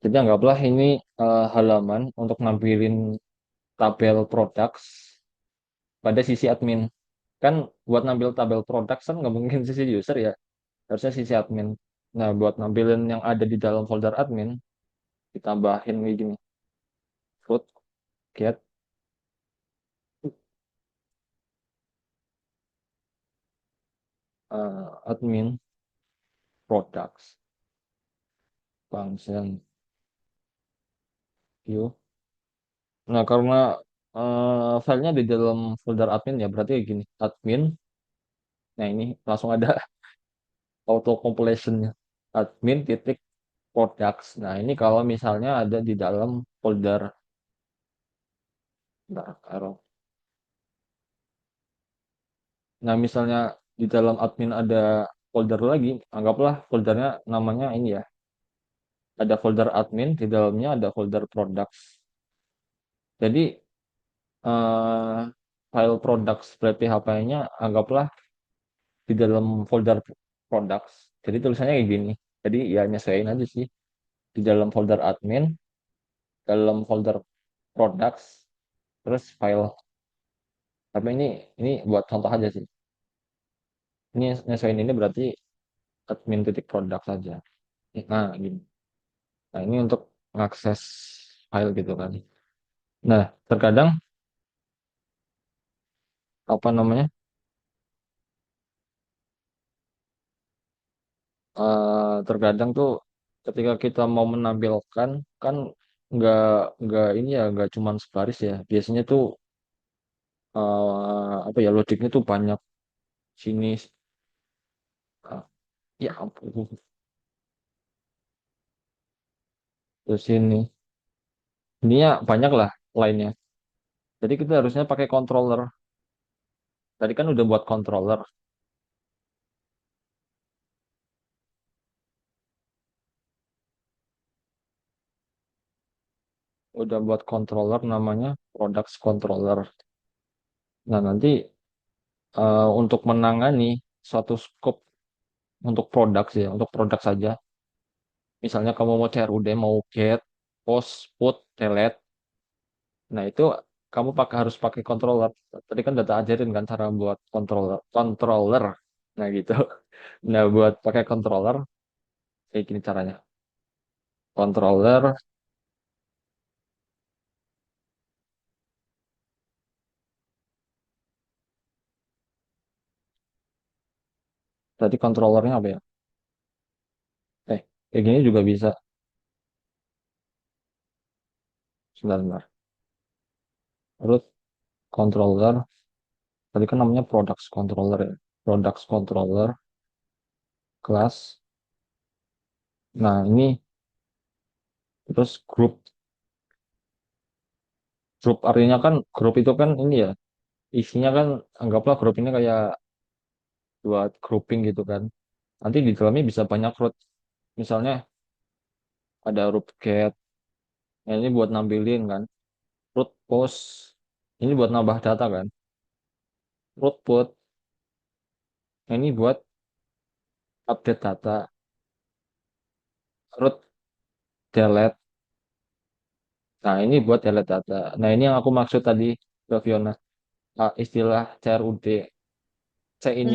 S1: Jadi anggaplah ini halaman untuk nampilin tabel products pada sisi admin. Kan buat nampil tabel products kan nggak mungkin sisi user ya, harusnya sisi admin. Nah, buat nampilin yang ada di dalam folder admin, ditambahin kayak gini, root get admin products function view. Nah, karena filenya di dalam folder admin ya, berarti kayak gini, admin. Nah, ini langsung ada auto completionnya. Admin titik products. Nah, ini kalau misalnya ada di dalam folder, bentar, taruh. Nah, misalnya di dalam admin ada folder lagi, anggaplah foldernya namanya ini ya. Ada folder admin, di dalamnya ada folder products. Jadi, eh, file products.php-nya anggaplah di dalam folder products. Jadi tulisannya kayak gini. Jadi ya nyesuaiin aja sih. Di dalam folder admin, dalam folder products, terus file. Tapi ini buat contoh aja sih. Ini nyesuaiin ini berarti admin titik produk saja. Nah, gini. Nah, ini untuk mengakses file gitu kan. Nah, terkadang apa namanya? Terkadang tuh ketika kita mau menampilkan kan nggak nggak ini ya nggak cuman sebaris ya. Biasanya tuh apa ya logiknya tuh banyak sini uh, ya ampun terus sini ini ya banyak lah lainnya. Jadi kita harusnya pakai controller. Tadi kan udah buat controller, udah buat controller namanya products controller. Nah, nanti untuk menangani suatu scope untuk produk sih, untuk produk saja. Misalnya kamu mau CRUD, mau get, post, put, delete. Nah, itu kamu harus pakai controller. Tadi kan udah tak ajarin kan cara buat controller. Nah, gitu. Nah, buat pakai controller, kayak gini caranya. Controller, tadi controllernya apa ya? Kayak gini juga bisa. Sebentar. Root controller, tadi kan namanya products controller ya. Products controller, class. Nah, ini terus group. Group artinya kan, group itu kan ini ya, isinya kan anggaplah grup ini kayak buat grouping gitu kan. Nanti di dalamnya bisa banyak root. Misalnya ada root get, nah ini buat nampilin kan. Root post, ini buat nambah data kan. Root put, nah ini buat update data. Root delete, nah ini buat delete data. Nah ini yang aku maksud tadi ke Fiona. Istilah CRUD. C ini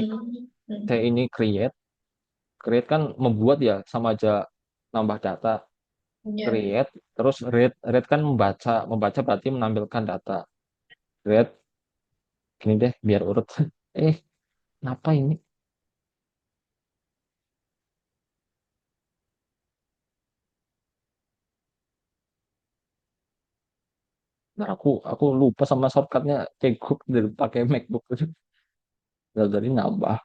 S3: Hmm.
S1: C ini create. Create kan membuat ya sama aja nambah data.
S3: Ya.
S1: Create, terus read kan membaca. Membaca berarti menampilkan data. Read, gini deh biar urut. Eh, kenapa ini? Nah, aku lupa sama shortcutnya cekup dari pakai MacBook itu. Dari nambah.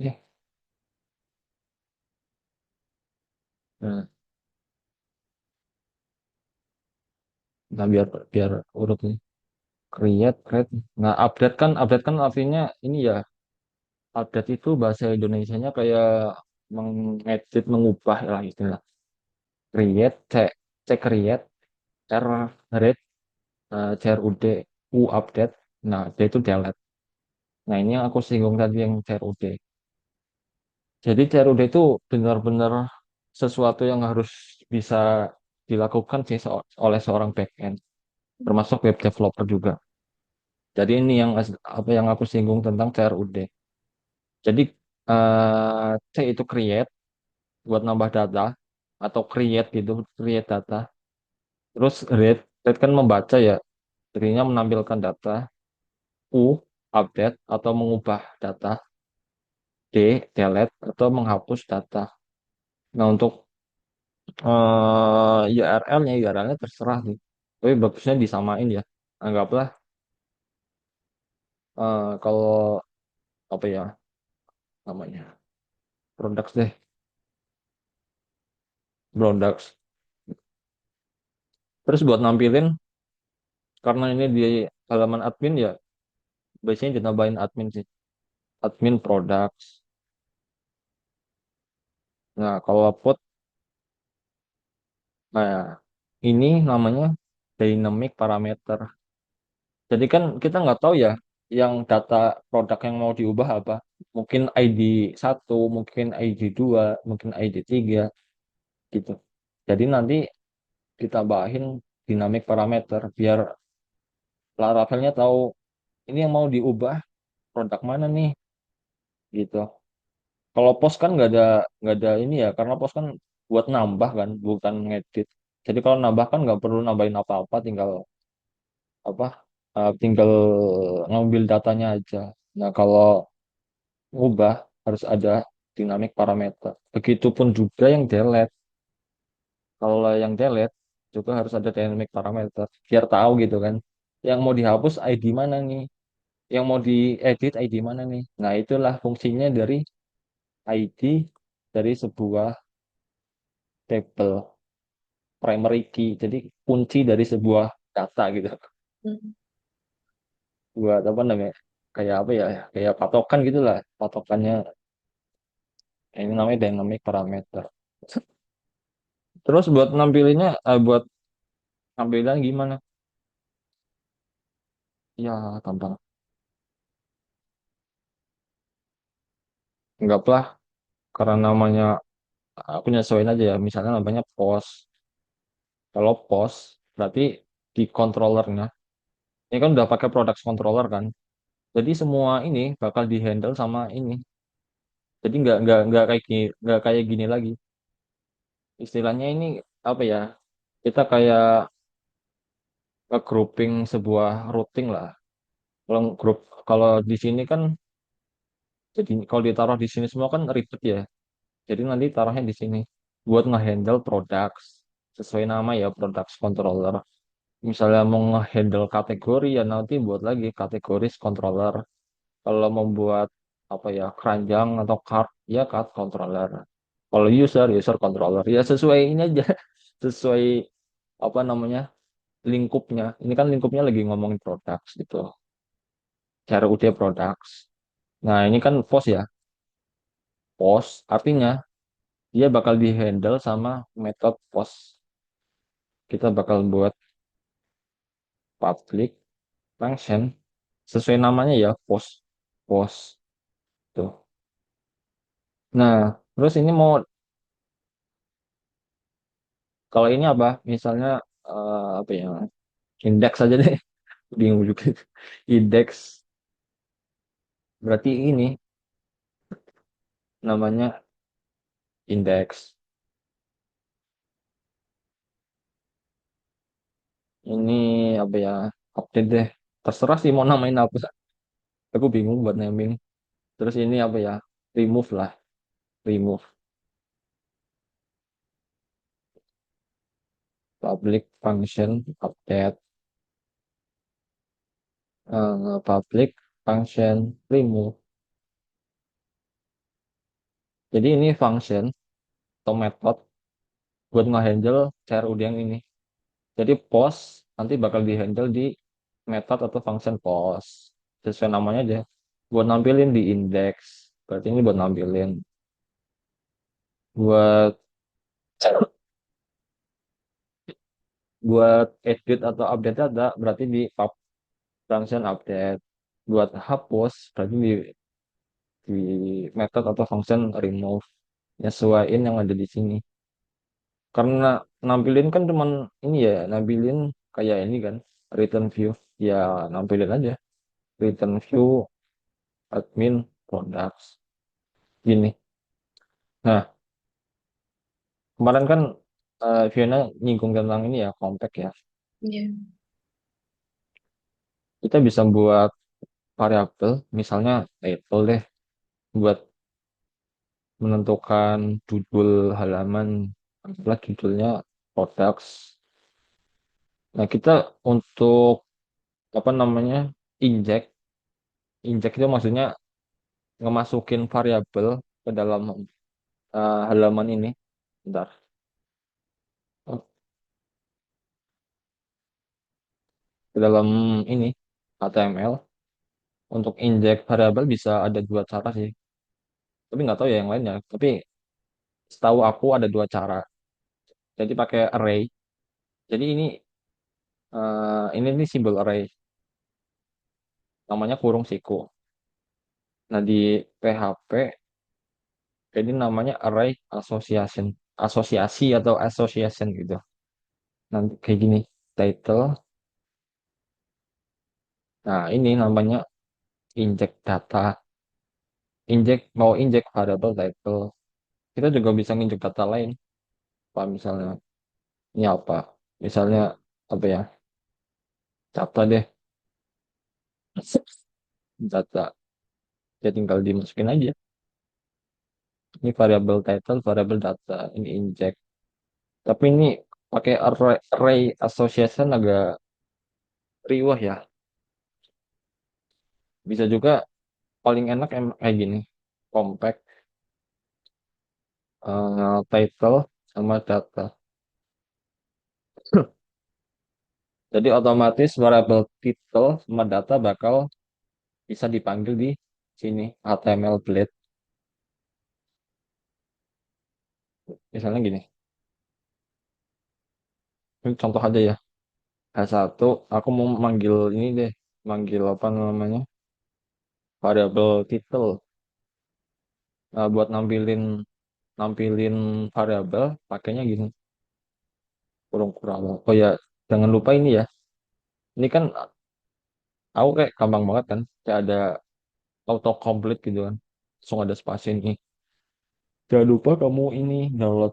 S1: Eh, nah, nah, biar biar urut nih. Create. Nah, update kan artinya ini ya. Update itu bahasa Indonesianya kayak mengedit, mengubah lah istilah. Create, create, R read, CRUD, U update. Nah, D itu delete. Nah, ini yang aku singgung tadi yang CRUD. Jadi CRUD itu benar-benar sesuatu yang harus bisa dilakukan sih oleh seorang backend, termasuk web developer juga. Jadi ini yang apa yang aku singgung tentang CRUD. Jadi C itu create buat nambah data atau create gitu, create data. Terus read kan membaca ya, jadinya menampilkan data. U update atau mengubah data. D delete atau menghapus data. Nah untuk URL-nya terserah sih. Tapi bagusnya disamain ya. Anggaplah kalau apa ya namanya products deh, products. Terus buat nampilin karena ini di halaman admin ya, biasanya ditambahin admin sih. Admin products. Nah kalau upload, nah ini namanya dynamic parameter. Jadi kan kita nggak tahu ya yang data produk yang mau diubah apa. Mungkin ID 1, mungkin ID 2, mungkin ID 3 gitu. Jadi nanti ditambahin dynamic parameter biar Laravelnya tahu ini yang mau diubah produk mana nih gitu. Kalau post kan nggak ada ini ya karena post kan buat nambah kan bukan ngedit. Jadi kalau nambah kan nggak perlu nambahin apa-apa, tinggal apa tinggal ngambil datanya aja. Nah kalau ngubah harus ada dynamic parameter. Begitupun juga yang delete. Kalau yang delete juga harus ada dynamic parameter biar tahu gitu kan. Yang mau dihapus ID mana nih? Yang mau diedit ID mana nih? Nah, itulah fungsinya dari ID dari sebuah table primary key. Jadi kunci dari sebuah data gitu.
S3: Hmm.
S1: Buat apa namanya? Kayak apa ya? Kayak patokan gitulah. Patokannya ini namanya dynamic parameter. Terus buat nampilinnya, buat tampilan gimana? Ya, gampang. Anggaplah karena namanya aku nyesuaiin aja ya. Misalnya namanya post. Kalau post berarti di controllernya. Ini kan udah pakai product controller kan. Jadi semua ini bakal dihandle sama ini. Jadi nggak kayak gini lagi. Istilahnya ini apa ya? Kita kayak grouping sebuah routing lah. Kalau grup kalau di sini kan jadi kalau ditaruh di sini semua kan ribet ya. Jadi nanti taruhnya di sini buat ngehandle products sesuai nama ya products controller. Misalnya mau ngehandle kategori ya nanti buat lagi kategoris controller. Kalau membuat apa ya keranjang atau card ya card controller. Kalau user controller ya sesuai ini aja, sesuai apa namanya lingkupnya. Ini kan lingkupnya lagi ngomongin products gitu. CRUD products. Nah, ini kan POS ya. POS artinya dia bakal dihandle sama metode POS. Kita bakal buat public function sesuai namanya ya POS. POS tuh. Nah, terus ini mau kalau ini apa? Misalnya apa ya? Indeks aja deh. Bingung juga. Indeks berarti ini namanya indeks. Ini apa ya? Update deh. Terserah sih mau namain apa. Aku bingung buat naming. Terus ini apa ya? Remove lah. Remove. Public function update. Public function remove. Jadi ini function atau method buat nge-handle CRUD yang ini. Jadi post nanti bakal di-handle di method atau function post. Sesuai namanya aja. Buat nampilin di index. Berarti ini buat nampilin. Buat buat edit atau update data berarti di pub function update. Buat hapus berarti di method atau function remove. Nyesuaiin yang ada di sini. Karena nampilin kan cuman ini ya, nampilin kayak ini kan, return view. Ya nampilin aja. Return view admin products. Gini. Nah, kemarin kan Fiona nyinggung tentang ini ya, compact ya.
S3: Iya.
S1: Kita bisa buat variabel, misalnya title deh, buat menentukan judul halaman, adalah judulnya products. Nah, kita untuk apa namanya inject, inject itu maksudnya ngemasukin variabel ke dalam halaman ini. Bentar. Oh, ke dalam ini HTML. Untuk inject variabel bisa ada dua cara sih. Tapi nggak tahu ya yang lainnya. Tapi setahu aku ada dua cara. Jadi pakai array. Jadi ini nih simbol array. Namanya kurung siku. Nah di PHP ini namanya array association. Asosiasi atau association gitu. Nanti kayak gini. Title. Nah ini namanya inject data. Inject mau inject variable title. Kita juga bisa nginjek data lain. Apa misalnya ini apa? Misalnya apa ya? Data deh. Data. Ya tinggal dimasukin aja. Ini variabel title, variabel data, ini inject. Tapi ini pakai array association agak riwah ya. Bisa juga paling enak kayak gini. Compact, title, sama data. Jadi otomatis variabel title sama data bakal bisa dipanggil di sini HTML blade. Misalnya gini. Ini contoh aja ya. H1, aku mau manggil ini deh. Manggil apa namanya? Variabel title. Nah, buat nampilin nampilin variabel pakainya gini kurung-kurung. Oh ya, jangan lupa ini ya. Ini kan aku kayak gampang banget kan. Kayak ada autocomplete gitu kan. Langsung ada spasi ini. Jangan lupa kamu ini download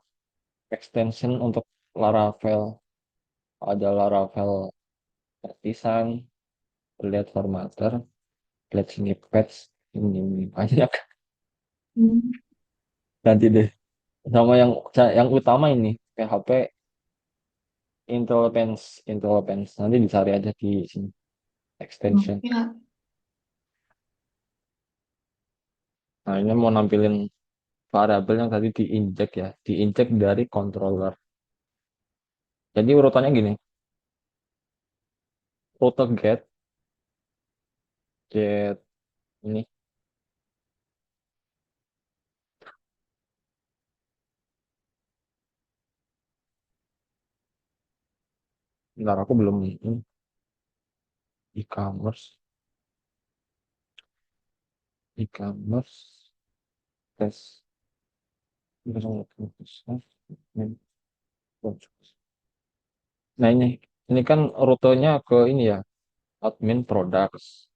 S1: extension untuk Laravel. Ada Laravel Artisan, Blade Formatter, Blade Snippets. Ini banyak.
S3: Hmm.
S1: Nanti deh. Sama yang utama ini PHP Intelopens. Nanti dicari aja di sini extension.
S3: Ya.
S1: Nah, ini mau nampilin variabel yang tadi diinjek ya, diinjek dari controller. Jadi urutannya gini, rute get ini. Bentar, aku belum ini. E-commerce, e-commerce, tes. Nah ini kan rutenya ke ini ya, admin products.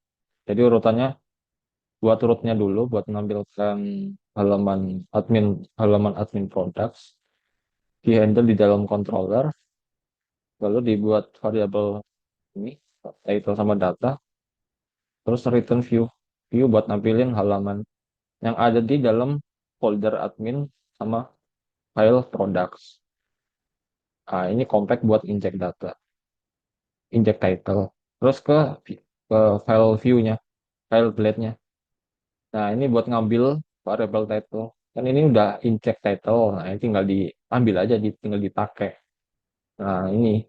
S1: Jadi urutannya buat rootnya dulu, buat menampilkan halaman admin halaman admin products, di handle di dalam controller, lalu dibuat variabel ini title sama data, terus return view buat nampilin halaman yang ada di dalam folder admin sama file products. Nah, ini compact buat inject data, inject title, terus ke file view-nya, file blade-nya. Nah, ini buat ngambil variable title. Kan ini udah inject title, nah ini tinggal diambil aja, tinggal dipakai. Nah, ini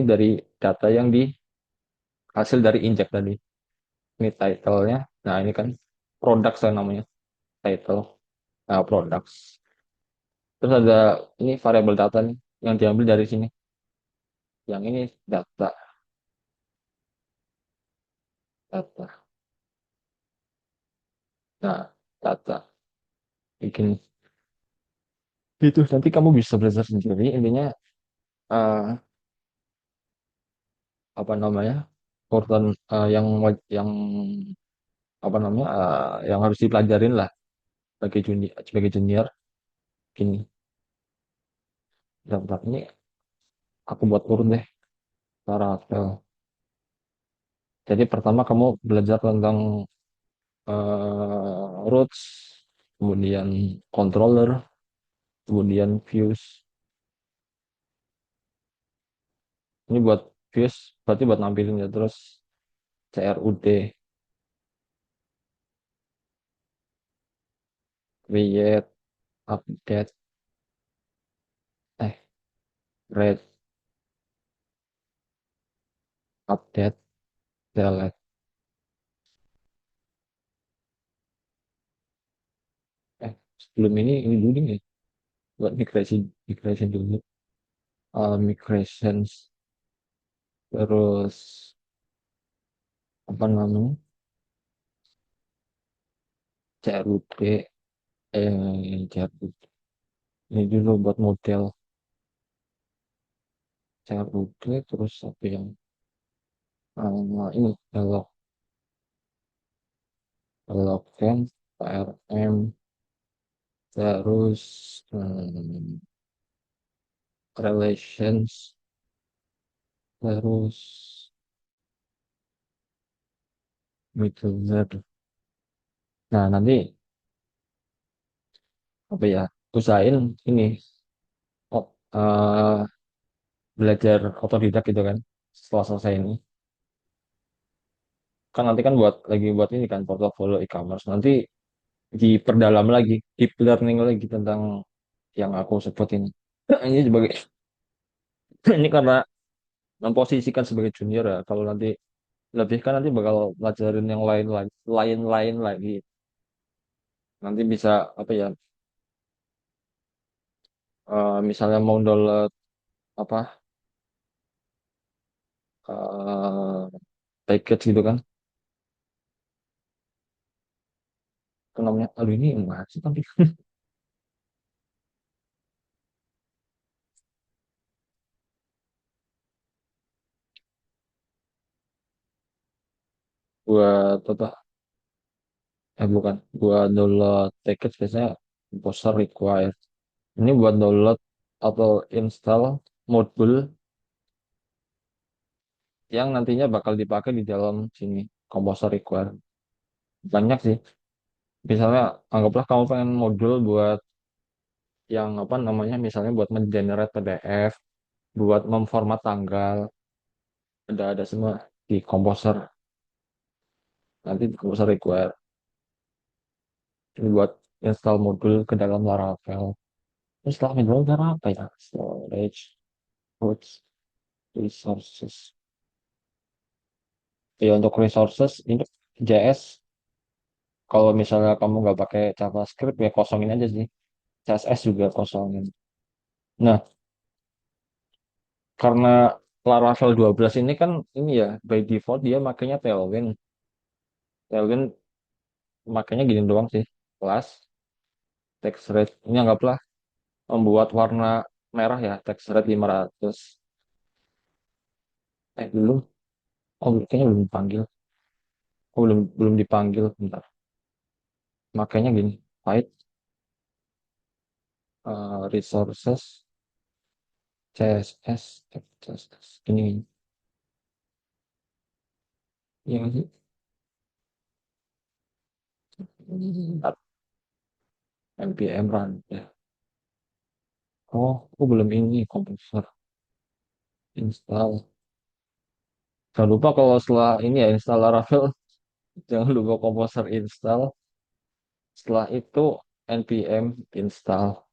S1: dari data yang hasil dari inject tadi. Ini title-nya. Nah, ini kan products kan namanya, title. Nah, products. Terus ada ini variable data nih yang diambil dari sini. Yang ini data, data. Nah, data. Bikin itu nanti kamu bisa belajar sendiri. Intinya eh, apa namanya? Urutan yang apa namanya? Yang harus dipelajarin lah sebagai junior gini. Bentar, ini aku buat urut deh Laravel. Jadi pertama kamu belajar tentang roots, kemudian controller, kemudian views. Ini buat views berarti buat nampilin ya, terus CRUD, create, update, eh, read, update, delete. Sebelum ini dulu nih buat migration dulu. Migrations, terus apa namanya, CRUD, CRUD. Ini dulu buat model CRUD, terus apa yang ini login, PRM, terus relations, terus middleware. Nah, nanti apa ya? Usahain ini oh, belajar otodidak gitu kan. Setelah selesai ini, kan nanti kan buat ini kan portofolio e-commerce. Nanti diperdalam lagi, deep learning lagi tentang yang aku sebutin. Ini sebagai ini karena memposisikan sebagai junior ya. Kalau nanti lebih kan nanti bakal pelajarin yang lain-lain lagi. Nanti bisa apa ya? Misalnya mau download apa eh, package gitu kan, itu namanya aduh ini enggak sih tapi buat apa, bukan, buat download package biasanya browser required. Ini buat download atau install modul yang nantinya bakal dipakai di dalam sini, Composer required. Banyak sih. Misalnya anggaplah kamu pengen modul buat yang apa namanya, misalnya buat mengenerate PDF, buat memformat tanggal, ada semua di Composer. Nanti di Composer required. Ini buat install modul ke dalam Laravel. Terus setelah middleware apa ya? Storage. Root resources. Ya untuk resources ini JS kalau misalnya kamu nggak pakai JavaScript ya kosongin aja sih. CSS juga kosongin. Nah, karena Laravel 12 ini kan ini ya by default dia makanya Tailwind. Tailwind makanya gini doang sih. Kelas text rate ini anggaplah membuat warna merah ya text rate 500. Belum. Oh, kayaknya belum dipanggil. Oh, belum belum dipanggil. Bentar. Makanya gini. Fight resources CSS CSS ini yang sih. Bentar. npm run ya. Oh, aku belum ini komposer install. Jangan lupa kalau setelah ini ya install Laravel, jangan lupa komposer install. Setelah itu npm install.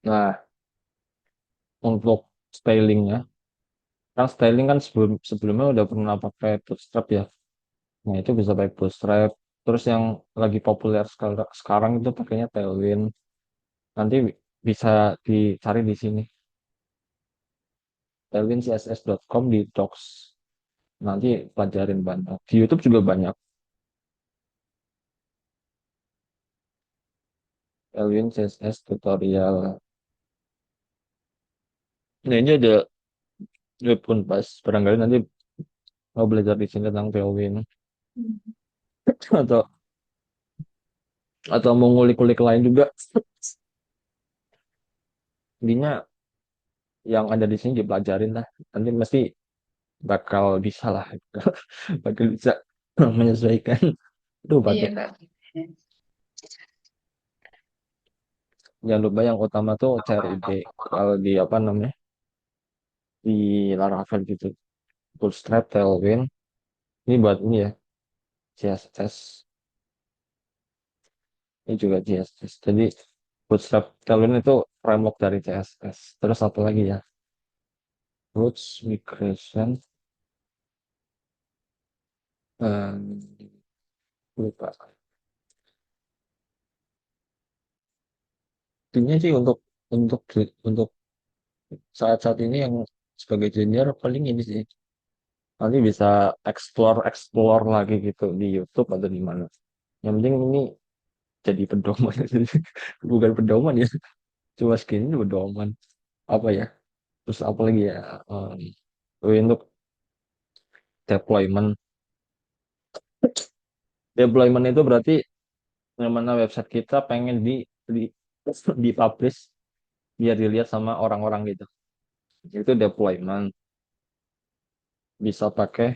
S1: Nah, untuk stylingnya, kan styling kan sebelumnya udah pernah pakai Bootstrap ya. Nah, itu bisa pakai Bootstrap. Terus yang lagi populer sekarang itu pakainya Tailwind. Nanti bisa dicari di sini. tailwindcss.com di docs. Nanti pelajarin banyak. Di YouTube juga banyak. Tailwind CSS tutorial. Nah, ini ada web pun pas. Barangkali nanti mau belajar di sini tentang Tailwind. Atau atau mau ngulik-ngulik lain juga. Intinya yang ada di sini dipelajarin lah. Nanti mesti bakal bisa lah. Bakal bisa menyesuaikan. Aduh,
S3: Iya,
S1: batuk.
S3: Kak.
S1: Jangan lupa yang utama tuh cari ide. Kalau di apa namanya? Di Laravel gitu. Bootstrap, Tailwind. Ini buat ini ya. CSS. Ini juga CSS. Jadi Bootstrap Tailwind itu framework dari CSS. Terus satu lagi ya. Roots Migration. Lupa. Intinya sih untuk saat-saat ini yang sebagai junior paling ini sih. Nanti bisa explore lagi gitu di YouTube atau di mana. Yang penting ini jadi pedoman. Bukan pedoman ya. Cuma segini pedoman. Apa ya? Terus apa lagi ya? Untuk deployment. Deployment itu berarti yang mana website kita pengen di dipublish biar dilihat sama orang-orang gitu. Itu deployment. Bisa pakai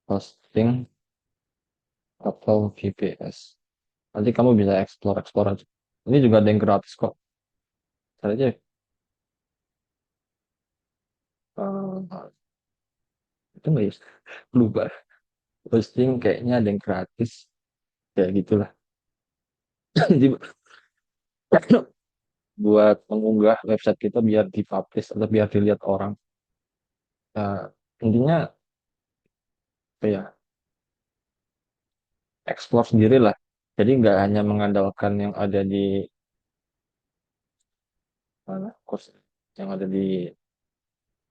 S1: hosting atau VPS. Nanti kamu bisa explore aja. Ini juga ada yang gratis kok. Cari aja. Itu nggak ya? Lupa. Hosting kayaknya ada yang gratis. Ya gitulah. Jadi buat mengunggah website kita biar dipublish atau biar dilihat orang. Nah, intinya apa ya explore sendiri lah. Jadi nggak hanya mengandalkan yang ada di mana kurs yang ada di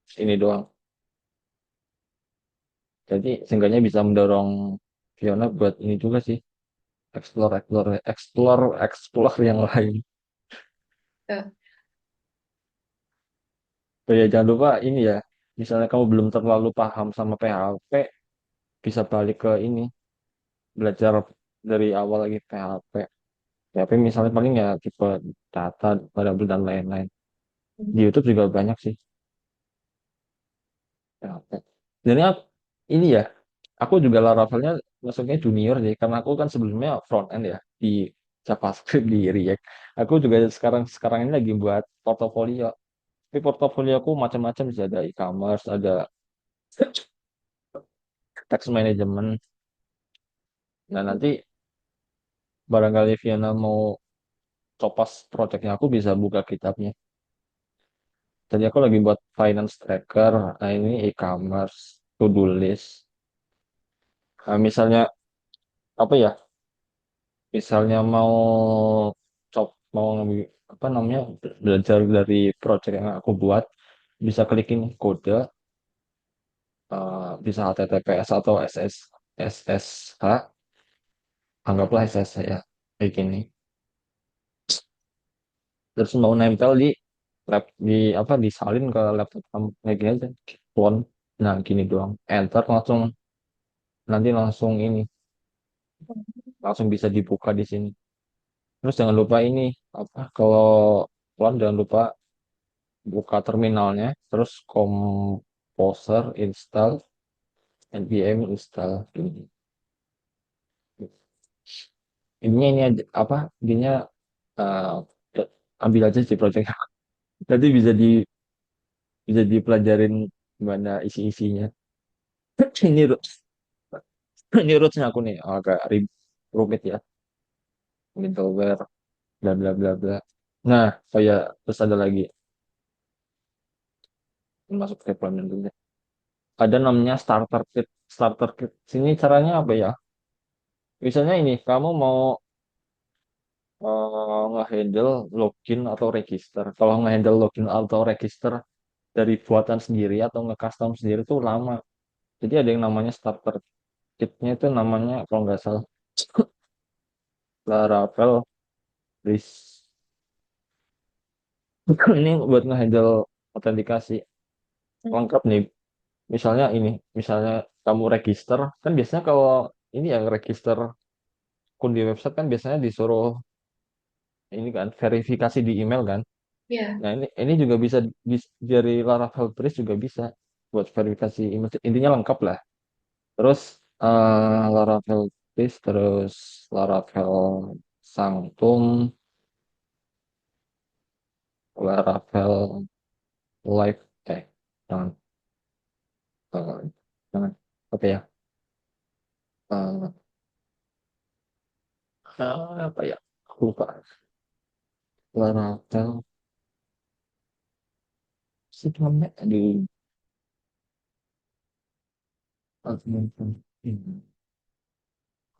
S1: sini doang. Jadi seenggaknya bisa mendorong Fiona buat ini juga sih explore yang lain.
S3: Ya.
S1: Oh ya jangan lupa ini ya. Misalnya kamu belum terlalu paham sama PHP, bisa balik ke ini belajar dari awal lagi PHP. PHP misalnya paling ya tipe data, variabel dan lain-lain. Di YouTube juga banyak sih PHP. Jadi ini ya, aku juga Laravelnya masuknya junior sih, karena aku kan sebelumnya front end ya di JavaScript di React. Aku juga sekarang sekarang ini lagi buat portofolio. Tapi portofolio aku macam-macam sih, ada e-commerce, ada tax management. Nah nanti barangkali Viana mau copas projectnya, aku bisa buka kitabnya. Tadi aku lagi buat finance tracker, nah ini e-commerce, to-do list. Nah, misalnya apa ya? Misalnya mau apa namanya belajar dari project yang aku buat, bisa klik ini kode, bisa HTTPS atau SSH, anggaplah SSH ya, kayak gini. Terus mau nempel di di apa disalin ke laptop kamu kayak gini aja, clone. Nah gini doang, enter langsung, nanti langsung ini langsung bisa dibuka di sini. Terus jangan lupa ini apa kalau clone jangan lupa buka terminalnya, terus Composer install, npm install gini. Ini aja apa ininya, eh, ambil aja sih project. Nanti bisa dipelajarin gimana isi-isinya. Ini ini rootsnya aku nih agak rumit ya, middleware bla bla bla bla. Nah, oh ya, terus ada lagi masuk ke deployment dulu deh. Ada namanya starter kit. Starter kit. Sini caranya apa ya? Misalnya ini, kamu mau nge-handle login atau register. Kalau nge-handle login atau register dari buatan sendiri atau nge-custom sendiri itu lama. Jadi ada yang namanya starter kitnya itu namanya kalau nggak salah Laravel Risk. Ini buat nge-handle autentikasi lengkap nih. Misalnya ini, misalnya kamu register, kan biasanya kalau ini yang register akun di website kan biasanya disuruh ini kan verifikasi di email kan.
S3: Ya.
S1: Nah ini juga bisa dari Laravel Trace juga bisa buat verifikasi email. Intinya lengkap lah. Terus Laravel Trace, terus Laravel Sanctum, Laravel Live, jangan, eh, jangan, apa ya? Eh, apa ya? Aku lupa. Laravel sih namanya, aduh,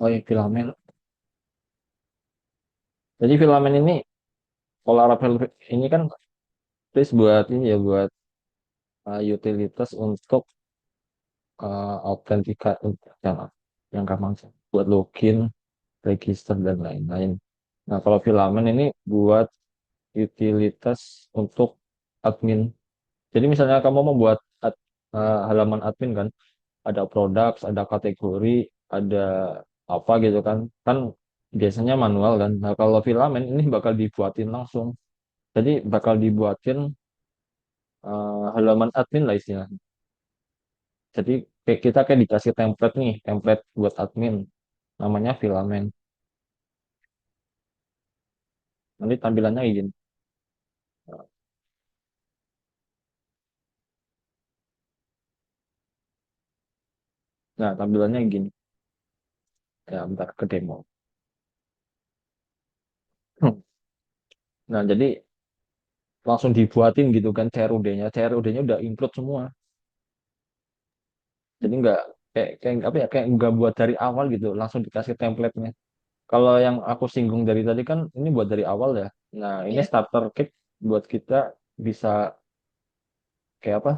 S1: oh ya filamen. Jadi filamen ini, kalau Laravel ini kan Trace buat ini ya buat utilitas untuk autentika yang yang gampang sih buat login, register dan lain-lain. Nah, kalau filamen ini buat utilitas untuk admin. Jadi misalnya kamu membuat halaman admin kan, ada products, ada kategori, ada apa gitu kan, kan biasanya manual kan. Nah, kalau filamen ini bakal dibuatin langsung. Jadi bakal dibuatin halaman admin lah istilahnya. Jadi kayak kita kayak dikasih template nih, template buat admin, namanya filamen. Nanti tampilannya kayak gini. Nah, tampilannya kayak gini. Ya, bentar ke demo. Nah, jadi langsung dibuatin gitu kan CRUD-nya. CRUD-nya udah include semua. Jadi nggak kayak apa ya, kayak nggak buat dari awal gitu, langsung dikasih template-nya. Kalau yang aku singgung dari tadi kan ini buat dari awal ya. Nah, ini
S3: Ya.
S1: starter kit buat kita bisa kayak apa?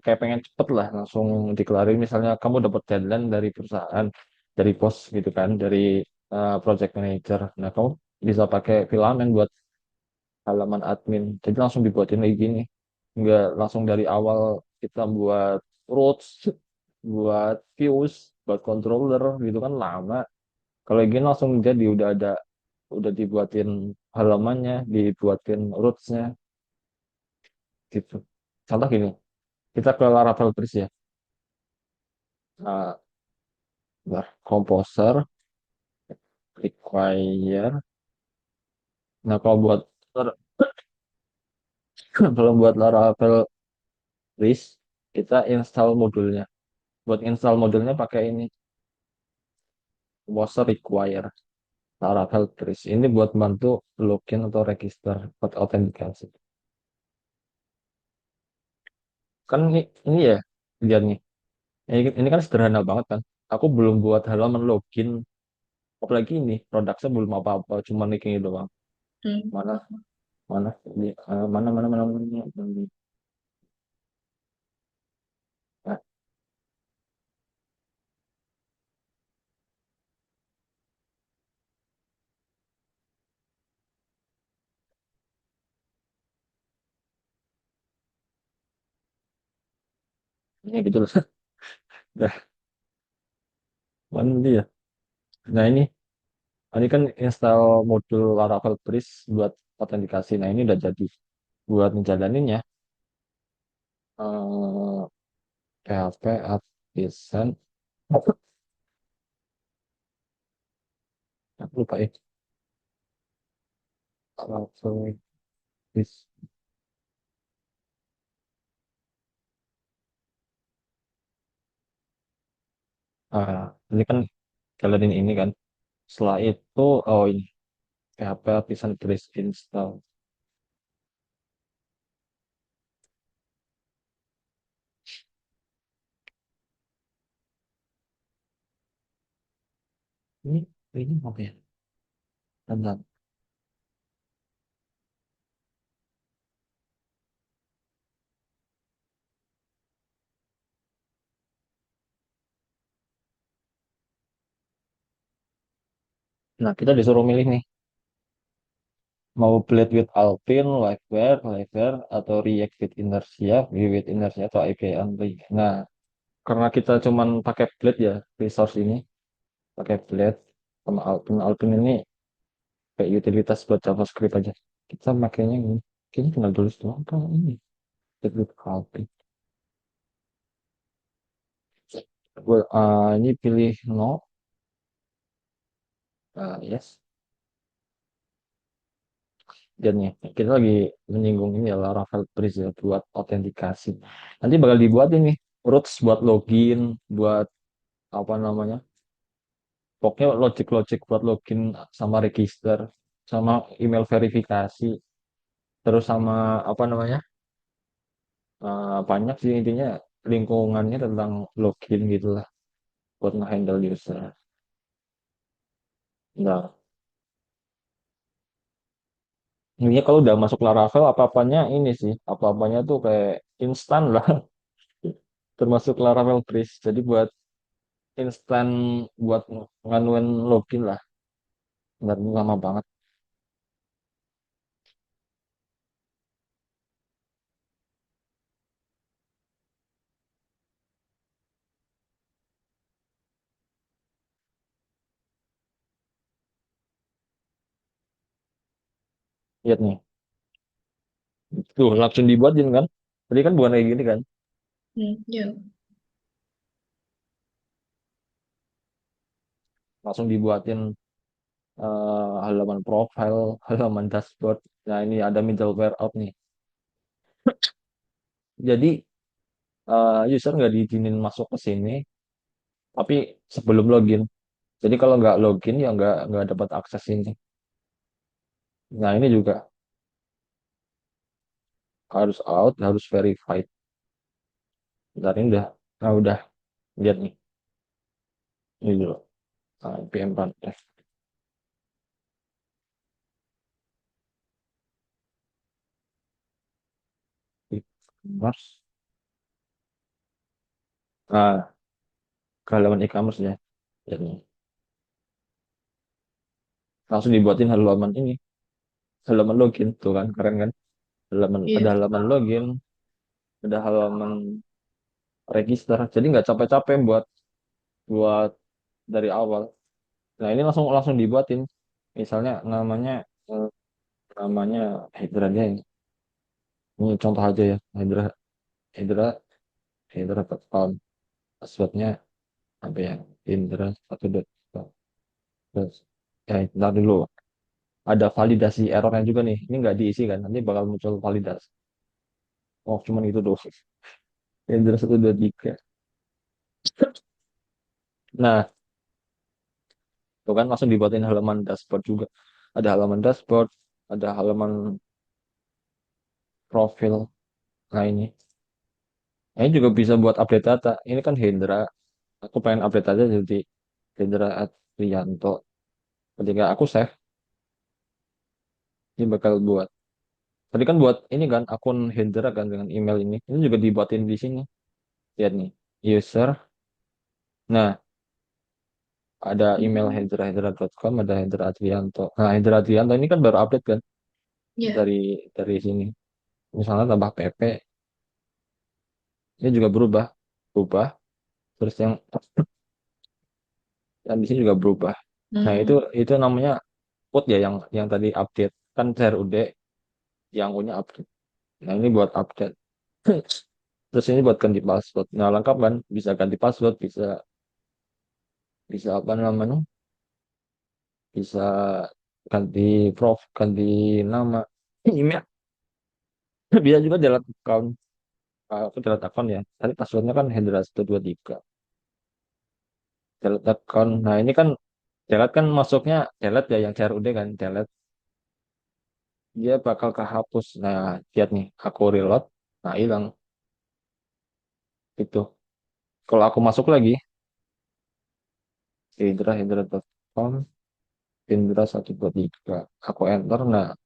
S1: Kayak pengen cepet lah langsung dikelarin. Misalnya kamu dapat deadline dari perusahaan, dari bos gitu kan, dari project manager. Nah, kamu bisa pakai filamen buat halaman admin. Jadi langsung dibuatin kayak gini. Nggak langsung dari awal kita buat routes, buat views, buat controller gitu kan lama. Kalau gini langsung jadi udah dibuatin halamannya, dibuatin rootsnya gitu. Contoh gini, kita ke Laravel Bridge ya. Nah, Composer, require. Nah, kalau buat Laravel Bridge, kita install modulnya. Buat install modulnya pakai ini, Composer require. Laravel Bridge ini buat bantu login atau register buat autentikasi. Kan ini ya, lihat nih. Ini kan sederhana banget kan. Aku belum buat halaman login, apalagi ini produknya belum apa-apa, cuma ini doang.
S3: Hmm.
S1: Mana, mana, mana. Nah, ini gitu loh. Nah, mana dia? Nah ini kan install modul Laravel Bridge buat autentikasi. Nah ini udah jadi buat ngejalaninnya. Eh, PHP Artisan. Aku lupa ya. Laravel Bridge. Ah, ini kan jalanin ini kan. Setelah itu, oh ini PHP Artisan Bridge install. Ini, ini apa ya? Bentar. Nah, kita disuruh milih nih. Mau Blade with Alpine, Livewire, atau React with Inertia, Vue with Inertia, atau API only. Nah, karena kita cuman pakai Blade ya, resource ini, pakai Blade sama Alpine. Alpine ini kayak utilitas buat JavaScript aja. Kita makainya ini. Kayaknya tinggal tulis doang kan ini. Blade with Alpine. Ini pilih no. Yes. Dan nih, kita lagi menyinggung ini ya Laravel Bridge ya buat autentikasi. Nanti bakal dibuat ini roots buat login, buat apa namanya? Pokoknya logic-logic buat login sama register, sama email verifikasi, terus sama apa namanya? Banyak sih intinya lingkungannya tentang login gitulah buat nge-handle user. Nah, ini kalau udah masuk Laravel apa-apanya ini sih, apa-apanya tuh kayak instan lah, termasuk Laravel Bridge. Jadi buat instan buat nganuin login lah, nggak lama banget. Lihat nih, tuh langsung dibuatin kan. Tadi kan bukan kayak gini kan,
S3: Ya.
S1: langsung dibuatin halaman profile, halaman dashboard. Nah ini ada middleware out nih. Jadi user nggak diizinin masuk ke sini, tapi sebelum login. Jadi kalau nggak login ya nggak dapat akses ini. Nah ini juga harus out, harus verified. Bentar ini udah lihat nih, ini dulu. PM run test. E-commerce. Nah, ke halaman e-commerce ya. Lihat nih. Langsung dibuatin halaman ini, halaman login tuh kan, keren kan? Ada
S3: Iya.
S1: halaman login, ada halaman register. Jadi nggak capek-capek buat buat dari awal. Nah ini langsung langsung dibuatin. Misalnya eh, namanya Hydra aja ini. Ini contoh aja ya. Hydra, Hydra.com. Passwordnya apa ya? Hydra satu dot com. Terus ya ntar dulu. Ada validasi errornya juga nih. Ini nggak diisi kan? Nanti bakal muncul validasi. Oh cuman itu doang. Hydra 123. Nah Tuh kan langsung dibuatin halaman dashboard juga. Ada halaman dashboard, ada halaman profil. Nah ini juga bisa buat update data. Ini kan Hendra. Aku pengen update aja jadi Hendra Adrianto. Ketika aku save, ini bakal buat. Tadi kan buat ini kan akun Hendra kan dengan email ini. Ini juga dibuatin di sini. Lihat nih, user. Nah, ada email hendra.com, ada Hendra Adrianto. Nah, Hendra Adrianto ini kan baru update kan
S3: Ya.
S1: dari sini. Misalnya tambah PP, ini juga berubah. Terus yang di sini juga berubah. Nah,
S3: Hmm.
S1: itu namanya code ya yang tadi update. Kan CRUD yang punya update. Nah, ini buat update. Terus ini buat ganti password. Nah, lengkap kan? Bisa ganti password, bisa bisa apa namanya? Bisa ganti ganti nama, email. Bisa juga delete account. Aku delete account ya. Tadi passwordnya kan Hendra123. Delete account. Nah, ini kan delete kan masuknya delete ya yang CRUD kan delete. Dia bakal kehapus. Nah, lihat nih, aku reload. Nah, hilang itu. Kalau aku masuk lagi, Hendra.com, Hendra123. Aku enter, nah,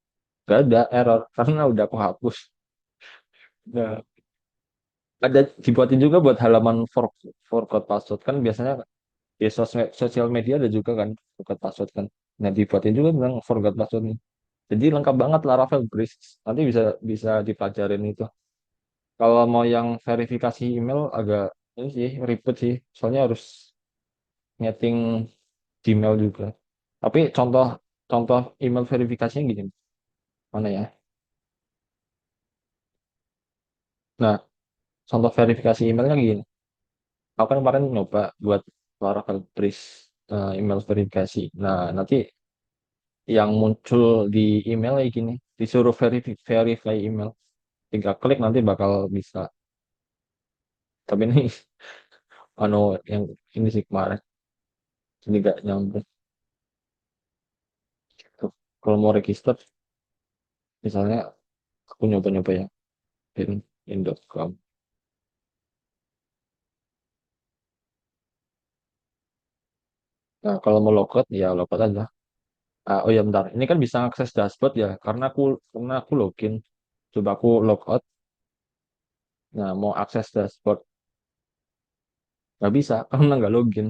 S1: gak ada error karena udah aku hapus. Nah, ada dibuatin juga buat halaman forgot password kan biasanya di sosial media ada juga kan forgot password kan. Nah, dibuatin juga tentang forgot password nih. Jadi lengkap banget Laravel Bridge. Nanti bisa bisa dipelajarin itu. Kalau mau yang verifikasi email agak ini sih ribet sih. Soalnya harus ngetting Gmail juga. Tapi contoh contoh email verifikasinya gini. Mana ya? Nah, contoh verifikasi emailnya gini. Aku kan kemarin nyoba buat Laravel Bridge email verifikasi. Nah, nanti yang muncul di email kayak gini, disuruh verify email. Tinggal klik nanti bakal bisa. Tapi ini anu yang ini sih kemarin jadi gak nyambung. Tuh, kalau mau register, misalnya aku nyoba-nyoba ya in.com. Nah, kalau mau logout ya logout aja. Oh ya bentar, ini kan bisa akses dashboard ya, karena aku login. Coba aku logout. Nah, mau akses dashboard nggak bisa karena nggak login.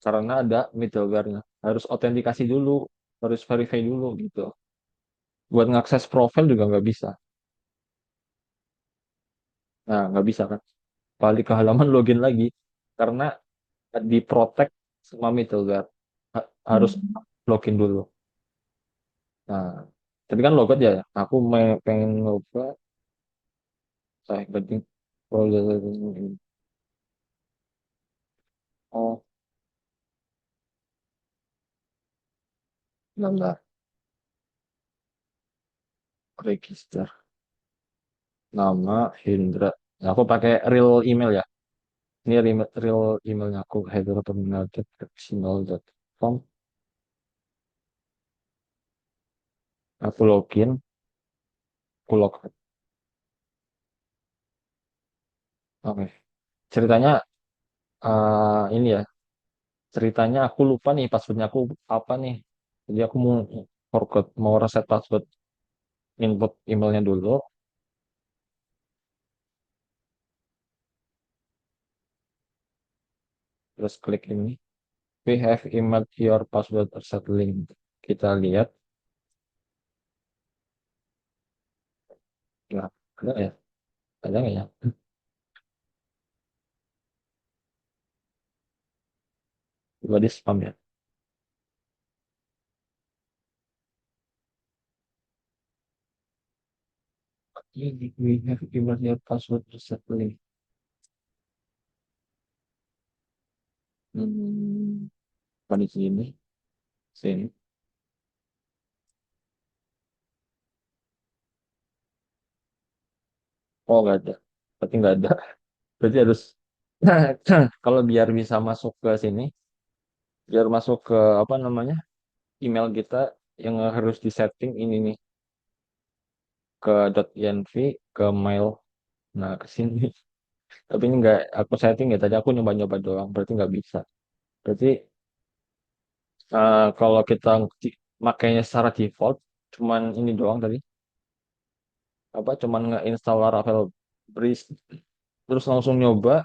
S1: Karena ada middleware-nya. Harus autentikasi dulu, harus verify dulu gitu. Buat ngakses profil juga nggak bisa. Nah, nggak bisa kan. Balik ke halaman login lagi. Karena di protect sama middleware. Harus
S3: Hmm.
S1: login dulu. Nah, tapi kan logout ya. Aku pengen nyoba. Saya penting. Oh, bentar. Register. Nama Hendra. Nah, aku pakai real email ya. Ini real emailnya aku. hendra.terminal.gmail.com. Aku login. Aku log. Oke. Ceritanya ini ya. Ceritanya aku lupa nih passwordnya aku apa nih. Jadi aku mau reset password input emailnya dulu. Terus klik ini. We have emailed your password reset link. Kita lihat. Nah, ada nggak ya? Ada nggak ya? Coba di spam ya. We have emailed your password reset link. Apa di sini? Sini. Oh, nggak ada. Berarti nggak ada. Berarti harus kalau biar bisa masuk ke sini, biar masuk ke apa namanya email kita yang harus disetting ini nih ke .env ke mail. Nah, ke sini. Tapi ini nggak aku setting ya. Tadi aku nyoba-nyoba doang. Berarti nggak bisa. Berarti kalau kita makainya secara default, cuman ini doang tadi. Apa? Cuman nge-install Laravel Breeze. Terus langsung nyoba.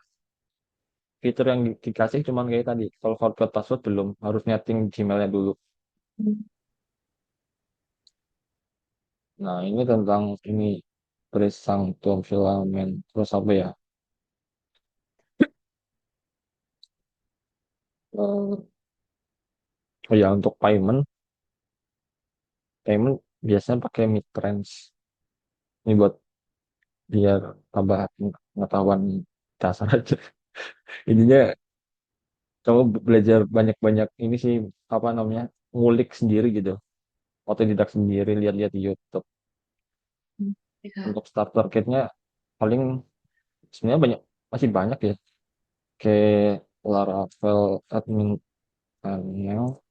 S1: Fitur yang dikasih cuman kayak tadi. Kalau forgot password belum. Harus nyeting Gmailnya dulu. Nah, ini tentang ini. Breeze Sanctum Filament. Terus apa ya? Oh ya, untuk payment biasanya pakai Midrange. Ini buat biar tambah pengetahuan dasar aja. Intinya kamu belajar banyak-banyak ini sih apa namanya ngulik sendiri gitu. Otodidak sendiri lihat-lihat di YouTube.
S3: Ya.
S1: Untuk starter kitnya paling sebenarnya banyak masih banyak ya. Kayak Laravel admin panel.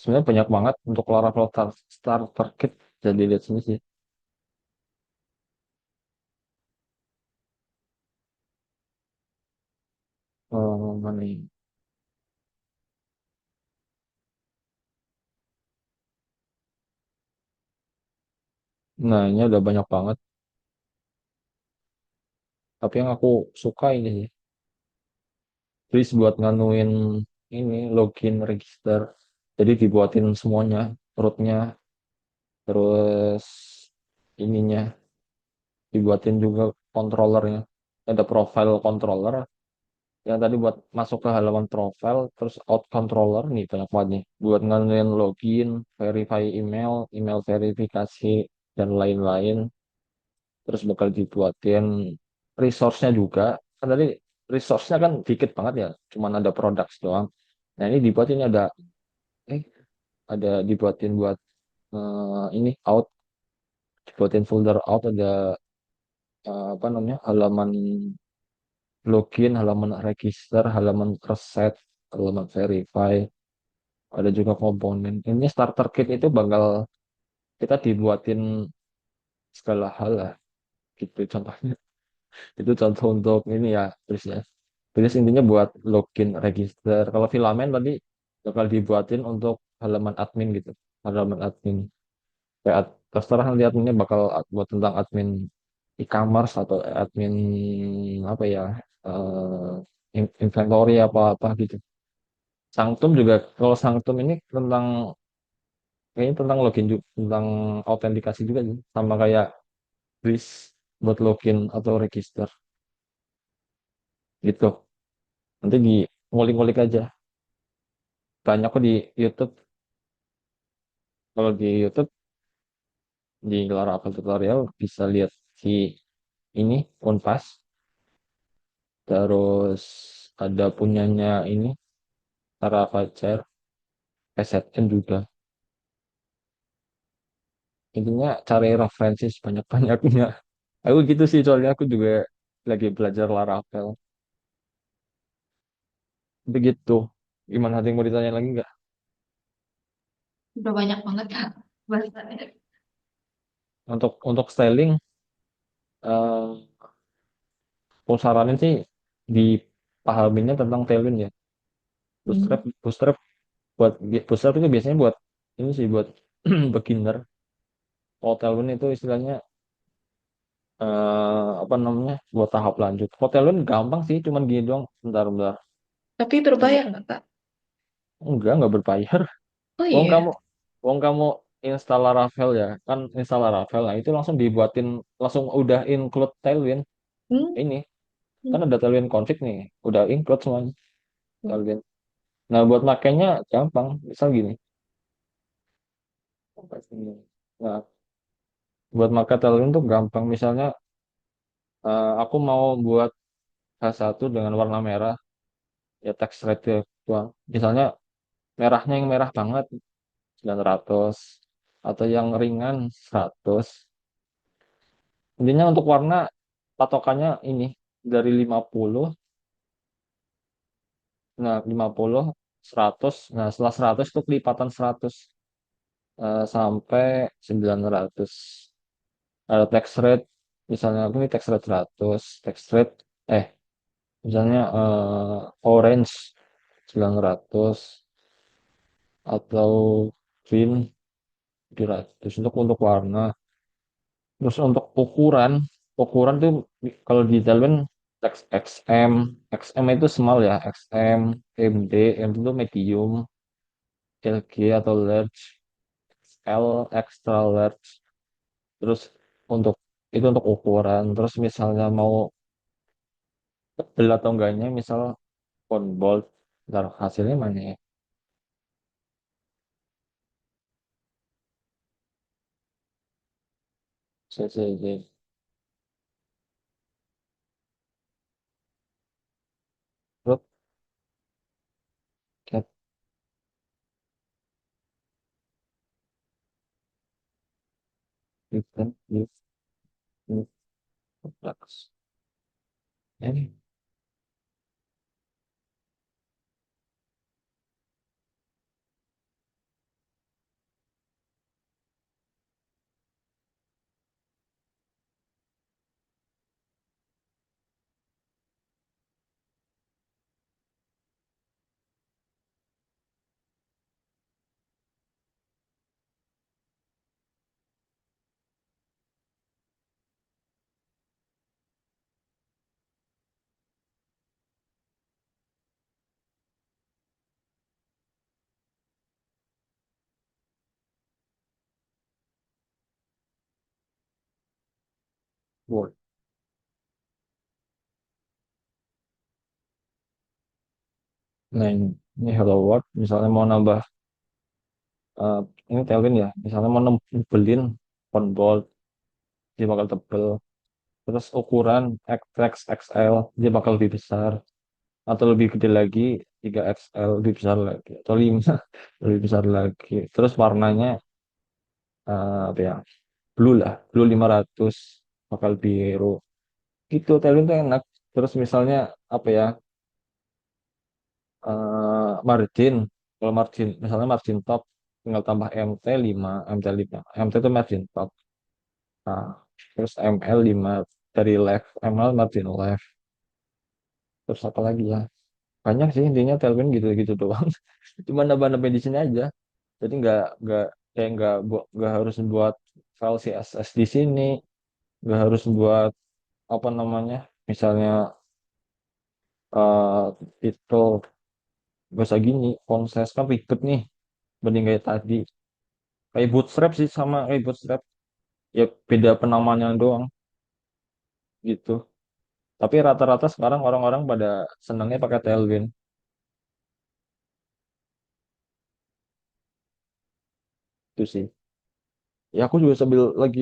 S1: Sebenarnya banyak banget untuk Laravel starter kit. Jadi lihat sini sih. Mana ini? Nah, ini ada banyak banget. Tapi yang aku suka ini sih. Please buat nganuin ini login register. Jadi dibuatin semuanya, rootnya, terus ininya dibuatin juga controllernya. Ada profile controller yang tadi buat masuk ke halaman profile, terus out controller nih banyak banget nih. Buat nganuin login, verify email, email verifikasi dan lain-lain. Terus bakal dibuatin resource-nya juga. Kan tadi resource-nya kan dikit banget ya, cuman ada products doang. Nah ini dibuatin eh dibuatin buat ini out, dibuatin folder out ada apa namanya halaman login, halaman register, halaman reset, halaman verify, ada juga komponen. Ini starter kit itu bakal kita dibuatin segala hal lah gitu contohnya. Itu contoh untuk ini ya terus ya. Terus intinya buat login register. Kalau filamen tadi bakal dibuatin untuk halaman admin gitu. Halaman admin. Kayak terserah nanti adminnya bakal buat tentang admin e-commerce atau admin apa ya inventory apa apa gitu. Sanctum juga kalau Sanctum ini tentang kayaknya tentang login juga tentang autentikasi juga sih. Sama kayak Breeze buat login atau register gitu. Nanti di ngulik-ngulik aja. Banyak kok di YouTube. Kalau di YouTube di Laravel tutorial bisa lihat si ini Unpas. Terus ada punyanya ini Tara Fajar, SZN juga. Intinya cari referensi sebanyak-banyaknya. Aku gitu sih soalnya aku juga lagi belajar Laravel. Begitu. Gimana ada yang mau ditanya lagi nggak?
S3: Udah banyak banget Kak bahasanya.
S1: Untuk styling, eh, aku saranin sih dipahaminnya tentang Tailwind ya.
S3: Hmm.
S1: Bootstrap buat bootstrap itu biasanya buat ini sih buat beginner. Tailwind itu istilahnya apa namanya buat tahap lanjut. Tailwind gampang sih, cuman gini doang. Bentar, bentar.
S3: Tapi
S1: Hmm,
S3: berbayar nggak Kak?
S1: enggak berbayar.
S3: Oh
S1: Wong
S3: iya.
S1: kamu, wong kamu install Laravel ya, kan install Laravel, nah itu langsung dibuatin, langsung udah include Tailwind.
S3: Hmm.
S1: Ini kan
S3: Hmm.
S1: ada Tailwind config nih, udah include semuanya
S3: Hmm.
S1: Tailwind. Nah buat makainya gampang, misal gini. Nah buat makai Tailwind tuh gampang, misalnya aku mau buat H1 dengan warna merah, ya text rate doang. Misalnya merahnya yang merah banget 900 atau yang ringan 100. Intinya untuk warna patokannya ini dari 50 Nah, 50, 100. Nah, setelah 100 itu kelipatan 100 sampai 900. Ada tax rate, misalnya aku ini tax rate 100, tax rate, eh, misalnya orange 900 atau green 700 untuk warna. Terus untuk ukuran, ukuran tuh kalau di Delwin teks XM, XM itu small ya, XM, MD, MD itu medium, LG atau large, L extra large. Terus untuk itu untuk ukuran. Terus misalnya mau tebel atau enggaknya, misal font bold, ntar hasilnya mana ya? CCJ, terus cat, different, different, complex. Ini Word. Nah, ini Hello World. Misalnya mau nambah, eh, ini Tailwind ya. Misalnya mau nebelin font bold, dia bakal tebel. Terus ukuran X XL, dia bakal lebih besar. Atau lebih gede lagi, 3XL, lebih besar lagi. Atau 5, lebih besar lagi. Terus warnanya, apa ya, blue lah. Blue 500, bakal biru. Gitu, Tailwind tuh enak. Terus misalnya, apa ya, margin. Kalau margin, misalnya margin top, tinggal tambah MT 5, MT 5. MT itu margin top. Nah, terus ML 5 dari left, ML margin left. Terus apa lagi ya? Banyak sih intinya Tailwind gitu-gitu doang. Cuma nambah-nambah di sini aja. Jadi nggak kayak nggak harus buat file CSS di sini, nggak harus buat apa namanya, misalnya eh titel, nggak usah gini, proses kan ribet nih, mending kayak tadi. Kayak Bootstrap sih, sama kayak Bootstrap, ya beda penamanya doang gitu. Tapi rata-rata sekarang orang-orang pada senangnya pakai Tailwind itu sih. Ya aku juga sambil lagi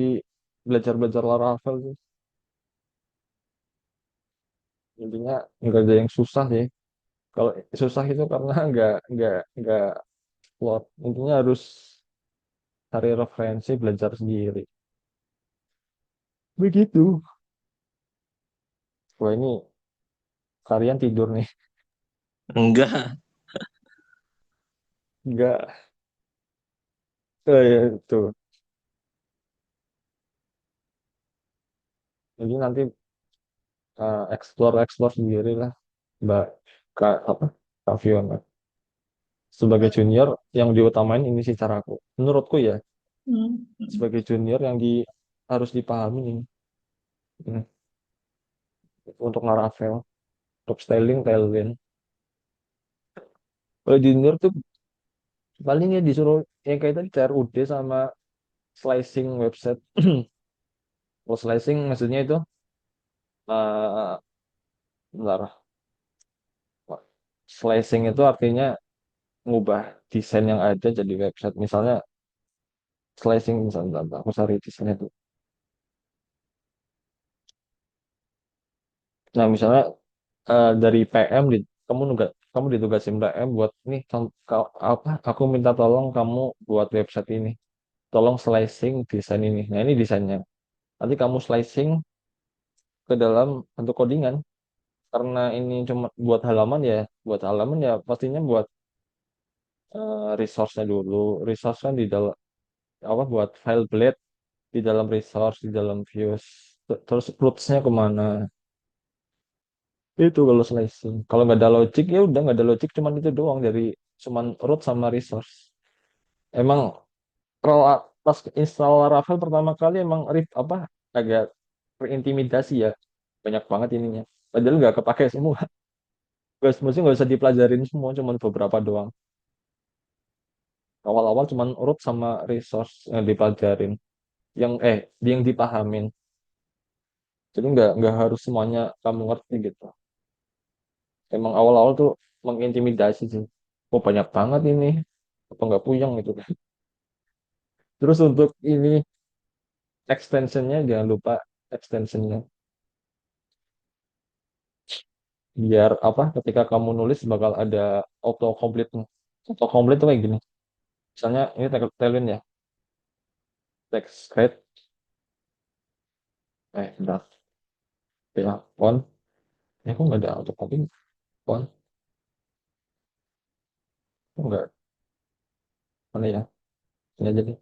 S1: belajar-belajar Laravel sih. Intinya nggak ada yang susah sih. Kalau susah itu karena nggak plot. Intinya harus cari referensi, belajar sendiri. Begitu. Wah ini kalian tidur nih.
S2: Enggak,
S1: Nggak. Ya, itu. Jadi nanti explore sendiri lah. Mbak Kak, apa? Kak Fiona. Sebagai junior yang diutamain ini sih caraku. Menurutku ya,
S3: Hmm.
S1: sebagai junior yang harus dipahami ini. Hmm, untuk Laravel, untuk styling, Tailwind. Kalau junior tuh paling ya disuruh yang kayak tadi CRUD sama slicing website. Kalau slicing maksudnya itu eh bentar. Slicing itu artinya ngubah desain yang ada jadi website. Misalnya slicing, misalnya bentar, aku cari desainnya tuh. Nah, misalnya dari PM kamu ditugasin PM buat nih apa aku minta tolong kamu buat website ini. Tolong slicing desain ini. Nah, ini desainnya. Nanti kamu slicing ke dalam bentuk codingan. karena ini cuma buat halaman ya pastinya buat resource-nya dulu. Resource kan di dalam apa buat file blade di dalam resource, di dalam views. Terus roots-nya kemana? Itu kalau slicing. Kalau nggak ada logic ya udah nggak ada logic, cuman itu doang dari cuman root sama resource. Emang kalau pas install Laravel pertama kali emang apa agak terintimidasi ya. Banyak banget ininya. Padahal nggak kepake semua. Mesti nggak usah dipelajarin semua, cuman beberapa doang. Awal-awal cuman root sama resource yang dipelajarin. Yang dipahamin. Jadi nggak harus semuanya kamu ngerti gitu. Emang awal-awal tuh mengintimidasi sih. Oh banyak banget ini. Apa nggak puyeng gitu kan. Terus untuk ini extensionnya jangan lupa extensionnya. Biar apa ketika kamu nulis bakal ada autocomplete. Autocomplete tuh kayak gini. Misalnya ini Tailwind ya. Text rate. Bentar. Ya, on. Ya kok nggak ada autocomplete. On. Kok nggak. Mana ya? Ini aja deh.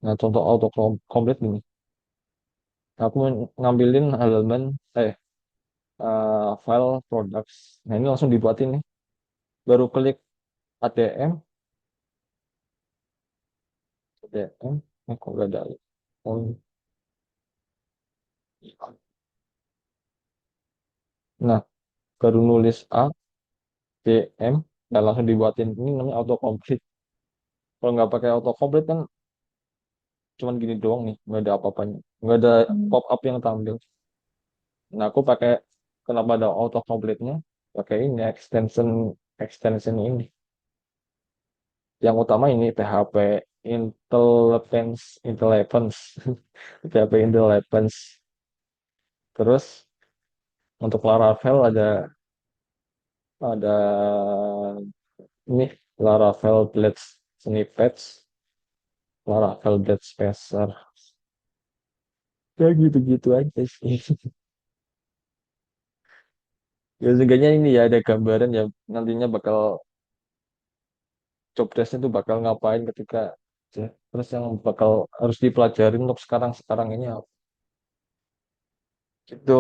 S1: Nah contoh autocomplete gini. Aku ngambilin halaman eh file products. Nah ini langsung dibuatin nih. Baru klik ATM, ATM, kok gak ada. Oh, nah, baru nulis A, T, M, dan langsung dibuatin. Ini namanya autocomplete. Kalau nggak pakai autocomplete kan cuman gini doang nih, nggak ada apa-apanya. Nggak ada pop up yang tampil. Nah, aku pakai, kenapa ada autocomplete-nya? Pakai ini, extension ini. Yang utama ini PHP Intelligence, PHP Intelligence. Terus untuk Laravel ada ini Laravel Blades Snippets, Laravel Blades Spacer. Ya gitu-gitu aja sih. Ya seenggaknya ini ya ada gambaran ya nantinya bakal job desk itu bakal ngapain ketika ya. Terus yang bakal harus dipelajarin untuk sekarang ini apa gitu.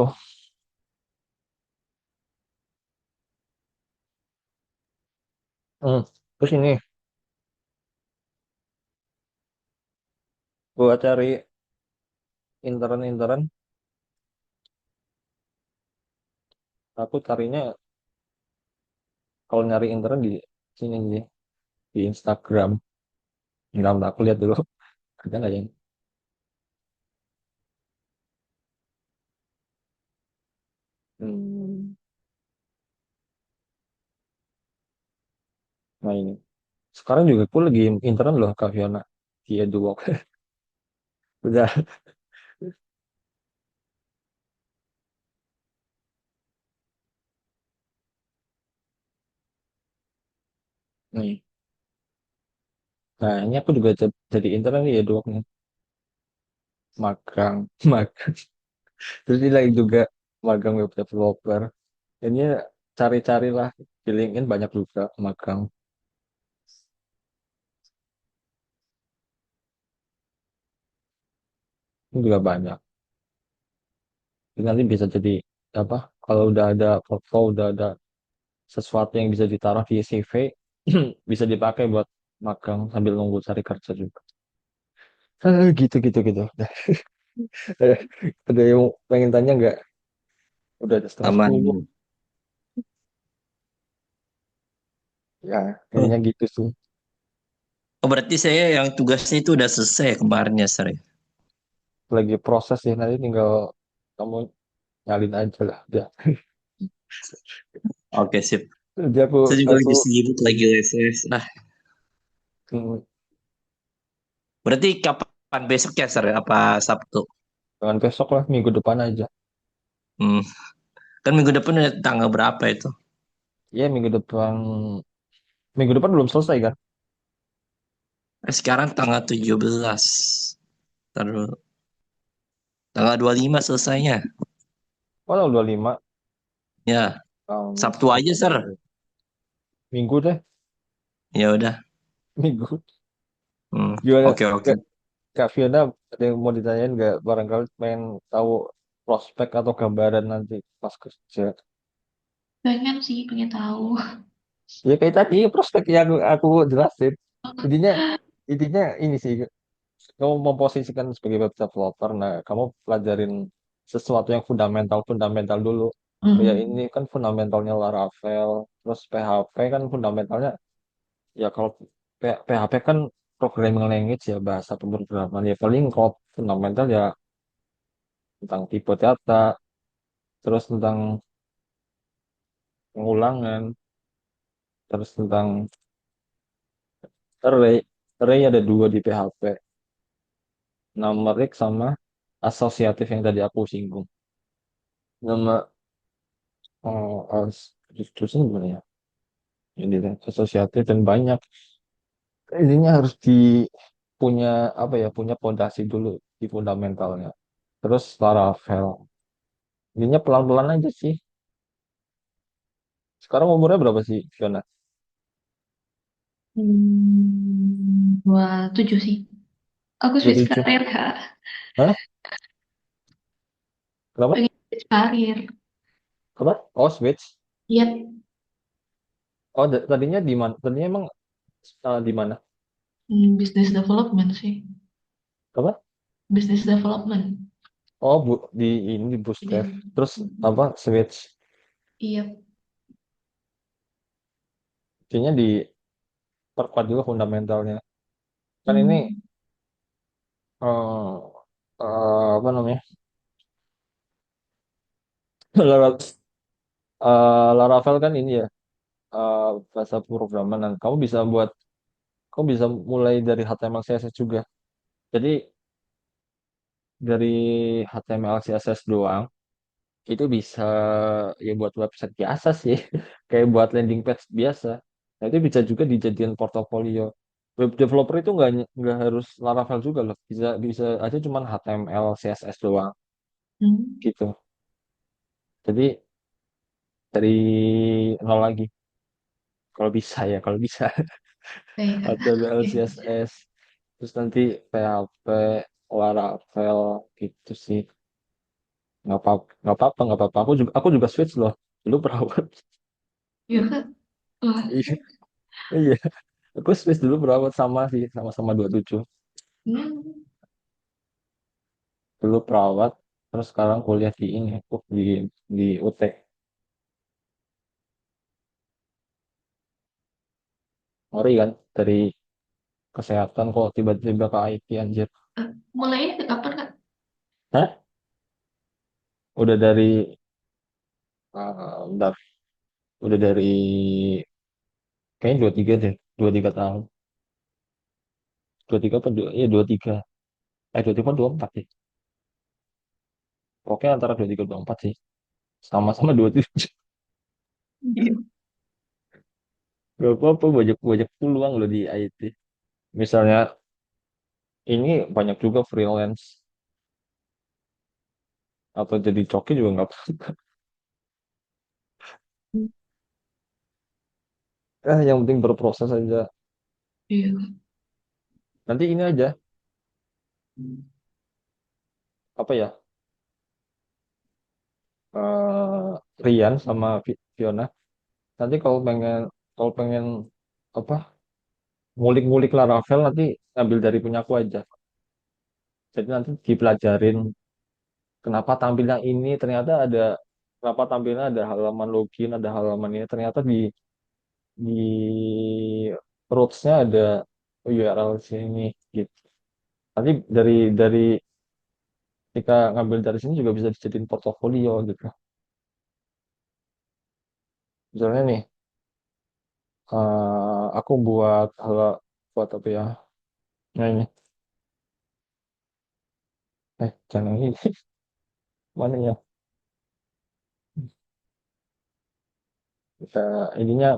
S1: Hmm. Terus ini gua cari intern-intern, aku carinya kalau nyari intern di sini sih, di Instagram. Nggak, aku lihat dulu ada nggak yang. Hmm. Nah ini. Sekarang juga aku lagi intern loh Kak Fiona di EduWork. Udah nih. Nah ini aku juga jadi intern di EduWork nih. Magang, magang. Terus ini lagi juga magang web developer. Ini cari-carilah di LinkedIn banyak juga magang. Ini juga banyak. Jadi nanti bisa jadi apa? Kalau udah ada portfolio, udah ada sesuatu yang bisa ditaruh di CV, bisa dipakai buat magang sambil nunggu cari kerja juga. Gitu gitu gitu. Ada yang pengen tanya nggak? Udah ada setengah
S2: Aman.
S1: 10. Ya,
S2: Oh,
S1: kayaknya gitu sih.
S2: oh, berarti saya yang tugasnya itu udah selesai kemarin ya, Sir, ya?
S1: Lagi proses sih, nanti tinggal kamu nyalin aja lah. Ya.
S2: Oke, sip.
S1: Jadi
S2: Saya juga
S1: aku
S2: lagi sibuk lagi les. Ah,
S1: hmm,
S2: berarti kapan besok ya, Sir? Apa Sabtu?
S1: dengan besok lah, minggu depan aja.
S2: Hmm, kan minggu depan udah tanggal berapa itu?
S1: Ya, minggu depan belum selesai kan?
S2: Sekarang tanggal 17. Terus tanggal 25 selesainya.
S1: Oh, tanggal 25.
S2: Ya, Sabtu aja,
S1: Oke.
S2: Sir.
S1: Minggu deh,
S2: Ya udah.
S1: minggu.
S2: Hmm,
S1: Gimana,
S2: oke oke.
S1: Kak, Kak Fiona, ada yang mau ditanyain nggak? Barangkali pengen tahu prospek atau gambaran nanti pas kerja.
S3: Pengen sih, pengen tahu.
S1: Ya kayak tadi, prospek yang aku jelasin. Intinya, intinya ini sih, kamu memposisikan sebagai web developer, nah kamu pelajarin sesuatu yang fundamental dulu. Ya
S3: Hmm.
S1: ini kan fundamentalnya Laravel, terus PHP kan fundamentalnya, ya kalau PHP kan programming language ya, bahasa pemrograman, ya paling kalau fundamental ya tentang tipe data, terus tentang pengulangan, terus tentang array. Array ada dua di PHP, numeric sama asosiatif yang tadi aku singgung. Nama terusnya gimana ya? Ini deh, asosiatif dan banyak. Intinya harus punya apa ya? Punya fondasi dulu di fundamentalnya. Terus Laravel. Intinya pelan-pelan aja sih. Sekarang umurnya berapa sih, Fiona?
S3: 27 sih. Aku switch
S1: 27.
S3: karir, Kak.
S1: Hah? Kenapa?
S3: Pengen switch karir.
S1: Apa? Oh, Switch.
S3: Iya,
S1: Oh, tadinya di mana? Tadinya emang di mana?
S3: business development sih.
S1: Apa?
S3: Business development.
S1: Oh, di ini di
S3: Iya.
S1: Bootstrap. Terus apa? Switch.
S3: Iya.
S1: Kayaknya diperkuat juga fundamentalnya. Kan ini
S3: Hmm.
S1: eh apa namanya? Laravel, Laravel kan ini ya, bahasa pemrograman. Dan kamu bisa mulai dari HTML CSS juga. Jadi dari HTML CSS doang itu bisa ya buat website biasa sih, kayak buat landing page biasa. Nah, itu bisa juga dijadikan portofolio. Web developer itu nggak harus Laravel juga loh, bisa bisa aja cuman HTML CSS doang
S3: Hmm.
S1: gitu. Jadi dari nol lagi kalau bisa ya, kalau bisa.
S3: Baik, Kak.
S1: HTML
S3: Oke.
S1: CSS terus nanti PHP, Laravel gitu sih. Nggak apa-apa, aku juga switch loh dulu perawat.
S3: Iya, Kak. Wah.
S1: Iya, iya. Aku switch dulu perawat, sama sih, sama-sama 27.
S3: Hmm.
S1: Dulu perawat, terus sekarang kuliah di ini, aku di UT. Ngeri kan, dari kesehatan kok tiba-tiba ke IT anjir.
S3: Mulainya kapan, Kak?
S1: Hah? Udah dari, bentar, udah dari, kayaknya 23 deh, 23 tahun. 23 apa, iya 23. 23 apa 24 sih. Oke, antara 23 24 sih. Sama-sama 27.
S3: Iya.
S1: Gak apa-apa, banyak banyak peluang loh di IT. Misalnya ini banyak juga freelance atau jadi coki juga nggak apa-apa. Yang penting berproses aja.
S3: Iya, Kak.
S1: Nanti ini aja, apa ya, eh, Rian sama Fiona. Nanti kalau pengen apa, ngulik-ngulik Laravel, nanti ambil dari punya aku aja. Jadi nanti dipelajarin kenapa tampilnya ini ternyata ada, kenapa tampilnya ada halaman login, ada halaman ini, ternyata di roots-nya ada URL sini gitu. Nanti dari kita ngambil dari sini juga bisa dijadiin portofolio gitu. Misalnya nih, aku buat apa ya? Nah ini, jangan ini, mana ya? Kita ininya,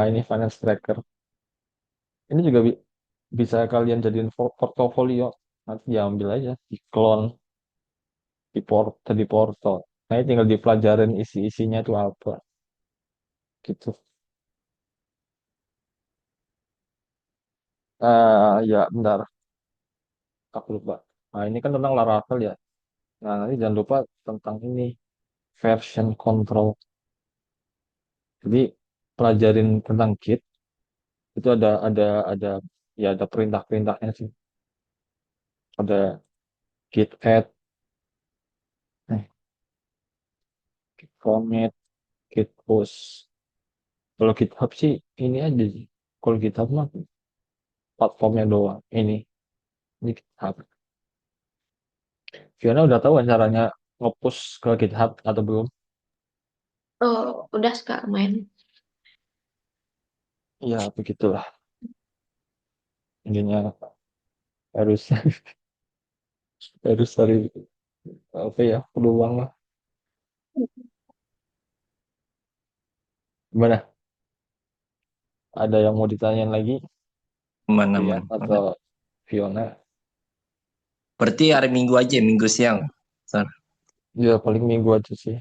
S1: ini finance tracker. Ini juga bisa kalian jadiin portofolio. Nanti diambil aja, di clone, di portal. Nah, ini tinggal dipelajarin isi-isinya itu apa gitu. Ya bentar, aku lupa. Nah, ini kan tentang Laravel ya. Nah, nanti jangan lupa tentang ini version control. Jadi pelajarin tentang Git itu ada ya ada perintah-perintahnya sih. Ada Git add, eh, Git commit, Git push. Kalau GitHub sih ini aja sih. Kalau GitHub mah platformnya doang. Ini GitHub. Fiona udah tahu kan caranya nge-push ke GitHub atau belum?
S3: Oh, udah Kak main.
S1: Ya begitulah. Intinya harus harus cari apa ya peluang lah. Gimana? Ada yang mau ditanyain lagi? Rian
S2: Aman-aman.
S1: atau Fiona?
S2: Berarti hari Minggu aja, Minggu siang. Sar.
S1: Ya paling minggu aja sih.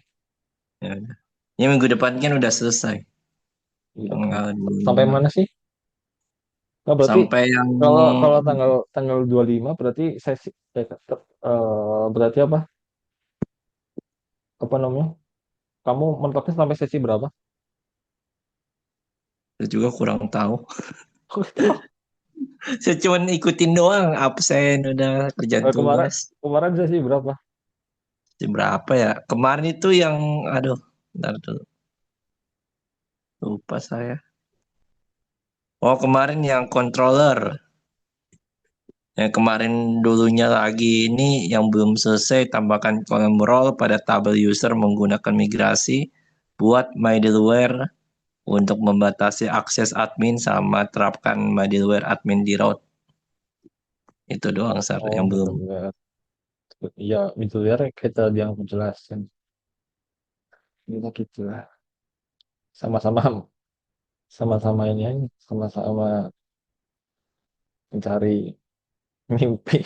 S2: Ya, udah. Ya minggu depan kan udah selesai.
S1: Iya kan.
S2: Tanggal
S1: Sampai
S2: 25.
S1: mana sih? Nah, berarti
S2: Sampai yang
S1: kalau kalau tanggal tanggal 25 berarti sesi berarti apa? Apa namanya? Kamu mentoknya sampai sesi berapa?
S2: saya juga kurang tahu. Saya cuma ikutin doang, absen udah kerjaan
S1: Kemarin
S2: tugas.
S1: kemarin sesi berapa?
S2: Berapa ya? Kemarin itu yang, aduh, bentar dulu, lupa saya. Oh, kemarin yang controller. Yang kemarin dulunya lagi ini yang belum selesai, tambahkan kolom role pada tabel user menggunakan migrasi, buat middleware untuk membatasi akses admin, sama terapkan middleware admin di root. Itu doang, Sar,
S1: Oh,
S2: yang belum.
S1: benar-benar. Iya, itu ya kita yang menjelaskan. Kita gitu lah. Sama-sama sama-sama ini aja, sama-sama mencari mimpi.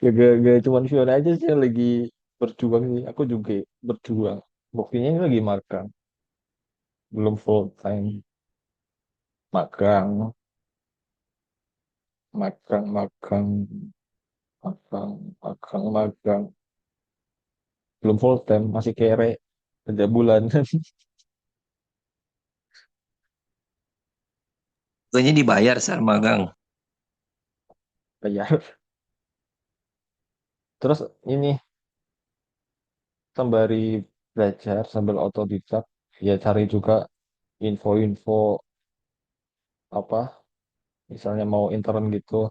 S1: Ya gak cuma Fiona aja sih yang lagi berjuang sih. Aku juga berjuang. Buktinya ini lagi magang. Belum full time. Magang, magang, magang, magang, magang, magang. Belum full time, masih kere. Kerja bulan.
S2: Pokoknya dibayar, Sar, magang.
S1: Kayak. Terus ini sembari belajar sambil otodidak, ya cari juga info-info apa, misalnya mau intern gitu,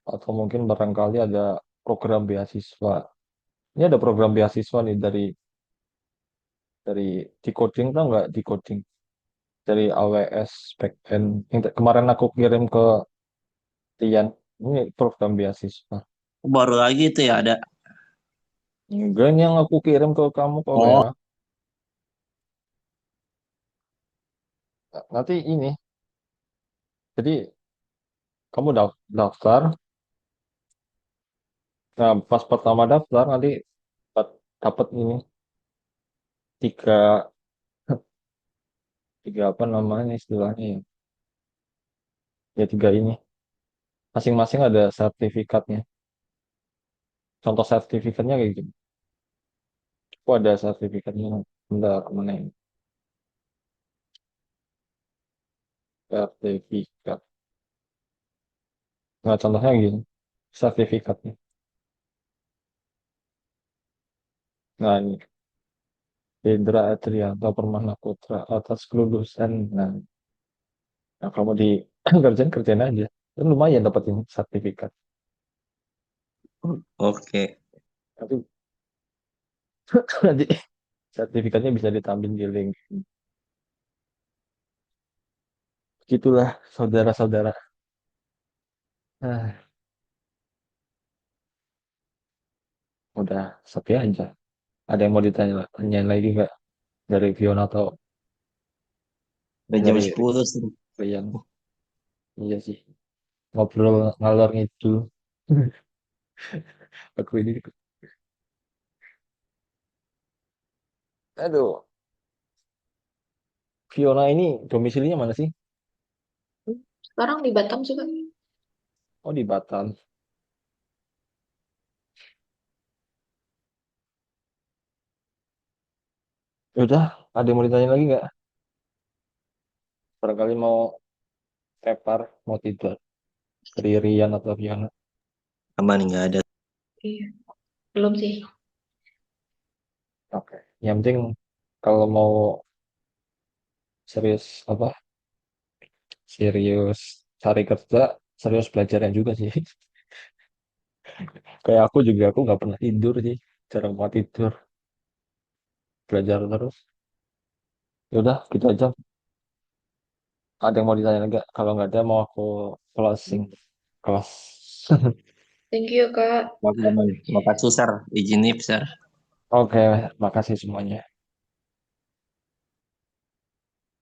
S1: atau mungkin barangkali ada program beasiswa. Ini ada program beasiswa nih dari Decoding, tau nggak Decoding? Dari AWS Backend. Yang kemarin aku kirim ke Tian. Ini program beasiswa.
S2: Baru lagi itu ya ada.
S1: Enggak, ini yang aku kirim ke kamu ke
S2: Oh,
S1: WA. Nanti ini, jadi kamu daftar. Nah, pas pertama daftar nanti dapat dapat ini tiga tiga apa namanya istilahnya ya, ya tiga ini. Masing-masing ada sertifikatnya. Contoh sertifikatnya kayak gitu. Aku ada sertifikatnya. Bentar, kemana ini? Sertifikat. Nah, contohnya gini. Sertifikatnya. Nah, ini. Hendra Adrianto Permana Putra atas kelulusan. Nah, kamu di kerjaan kerjaan aja. Dan lumayan dapat ini sertifikat.
S2: oke.
S1: Nanti, nanti sertifikatnya bisa ditampilin di link. Gitulah saudara-saudara. Nah, udah sepi aja. Ada yang mau tanyain lagi nggak dari Fiona atau
S2: Udah jam
S1: dari
S2: 10 Sar.
S1: Rian? Iya sih. Ngobrol ngalor ngidul. Aku ini Aduh, Fiona ini domisilinya mana sih?
S3: Sekarang di Batam juga.
S1: Oh, di Batam. Ya udah, ada yang mau ditanya lagi nggak? Barangkali mau tepar, mau tidur. Dari Rian atau Fiona.
S2: Aman, nggak ada.
S3: Iya, belum sih.
S1: Oke. Yang penting kalau mau serius apa? Serius cari kerja, serius belajarnya juga sih. Kayak aku juga, aku nggak pernah tidur sih. Jarang mau tidur, belajar terus. Ya udah, gitu aja. Ada yang mau ditanya nggak? Kalau nggak ada, mau aku closing kelas.
S3: Thank you, Kak.
S2: Oke, aman. Makasih, Sar. Izin nih, Sar.
S1: Oke, makasih semuanya.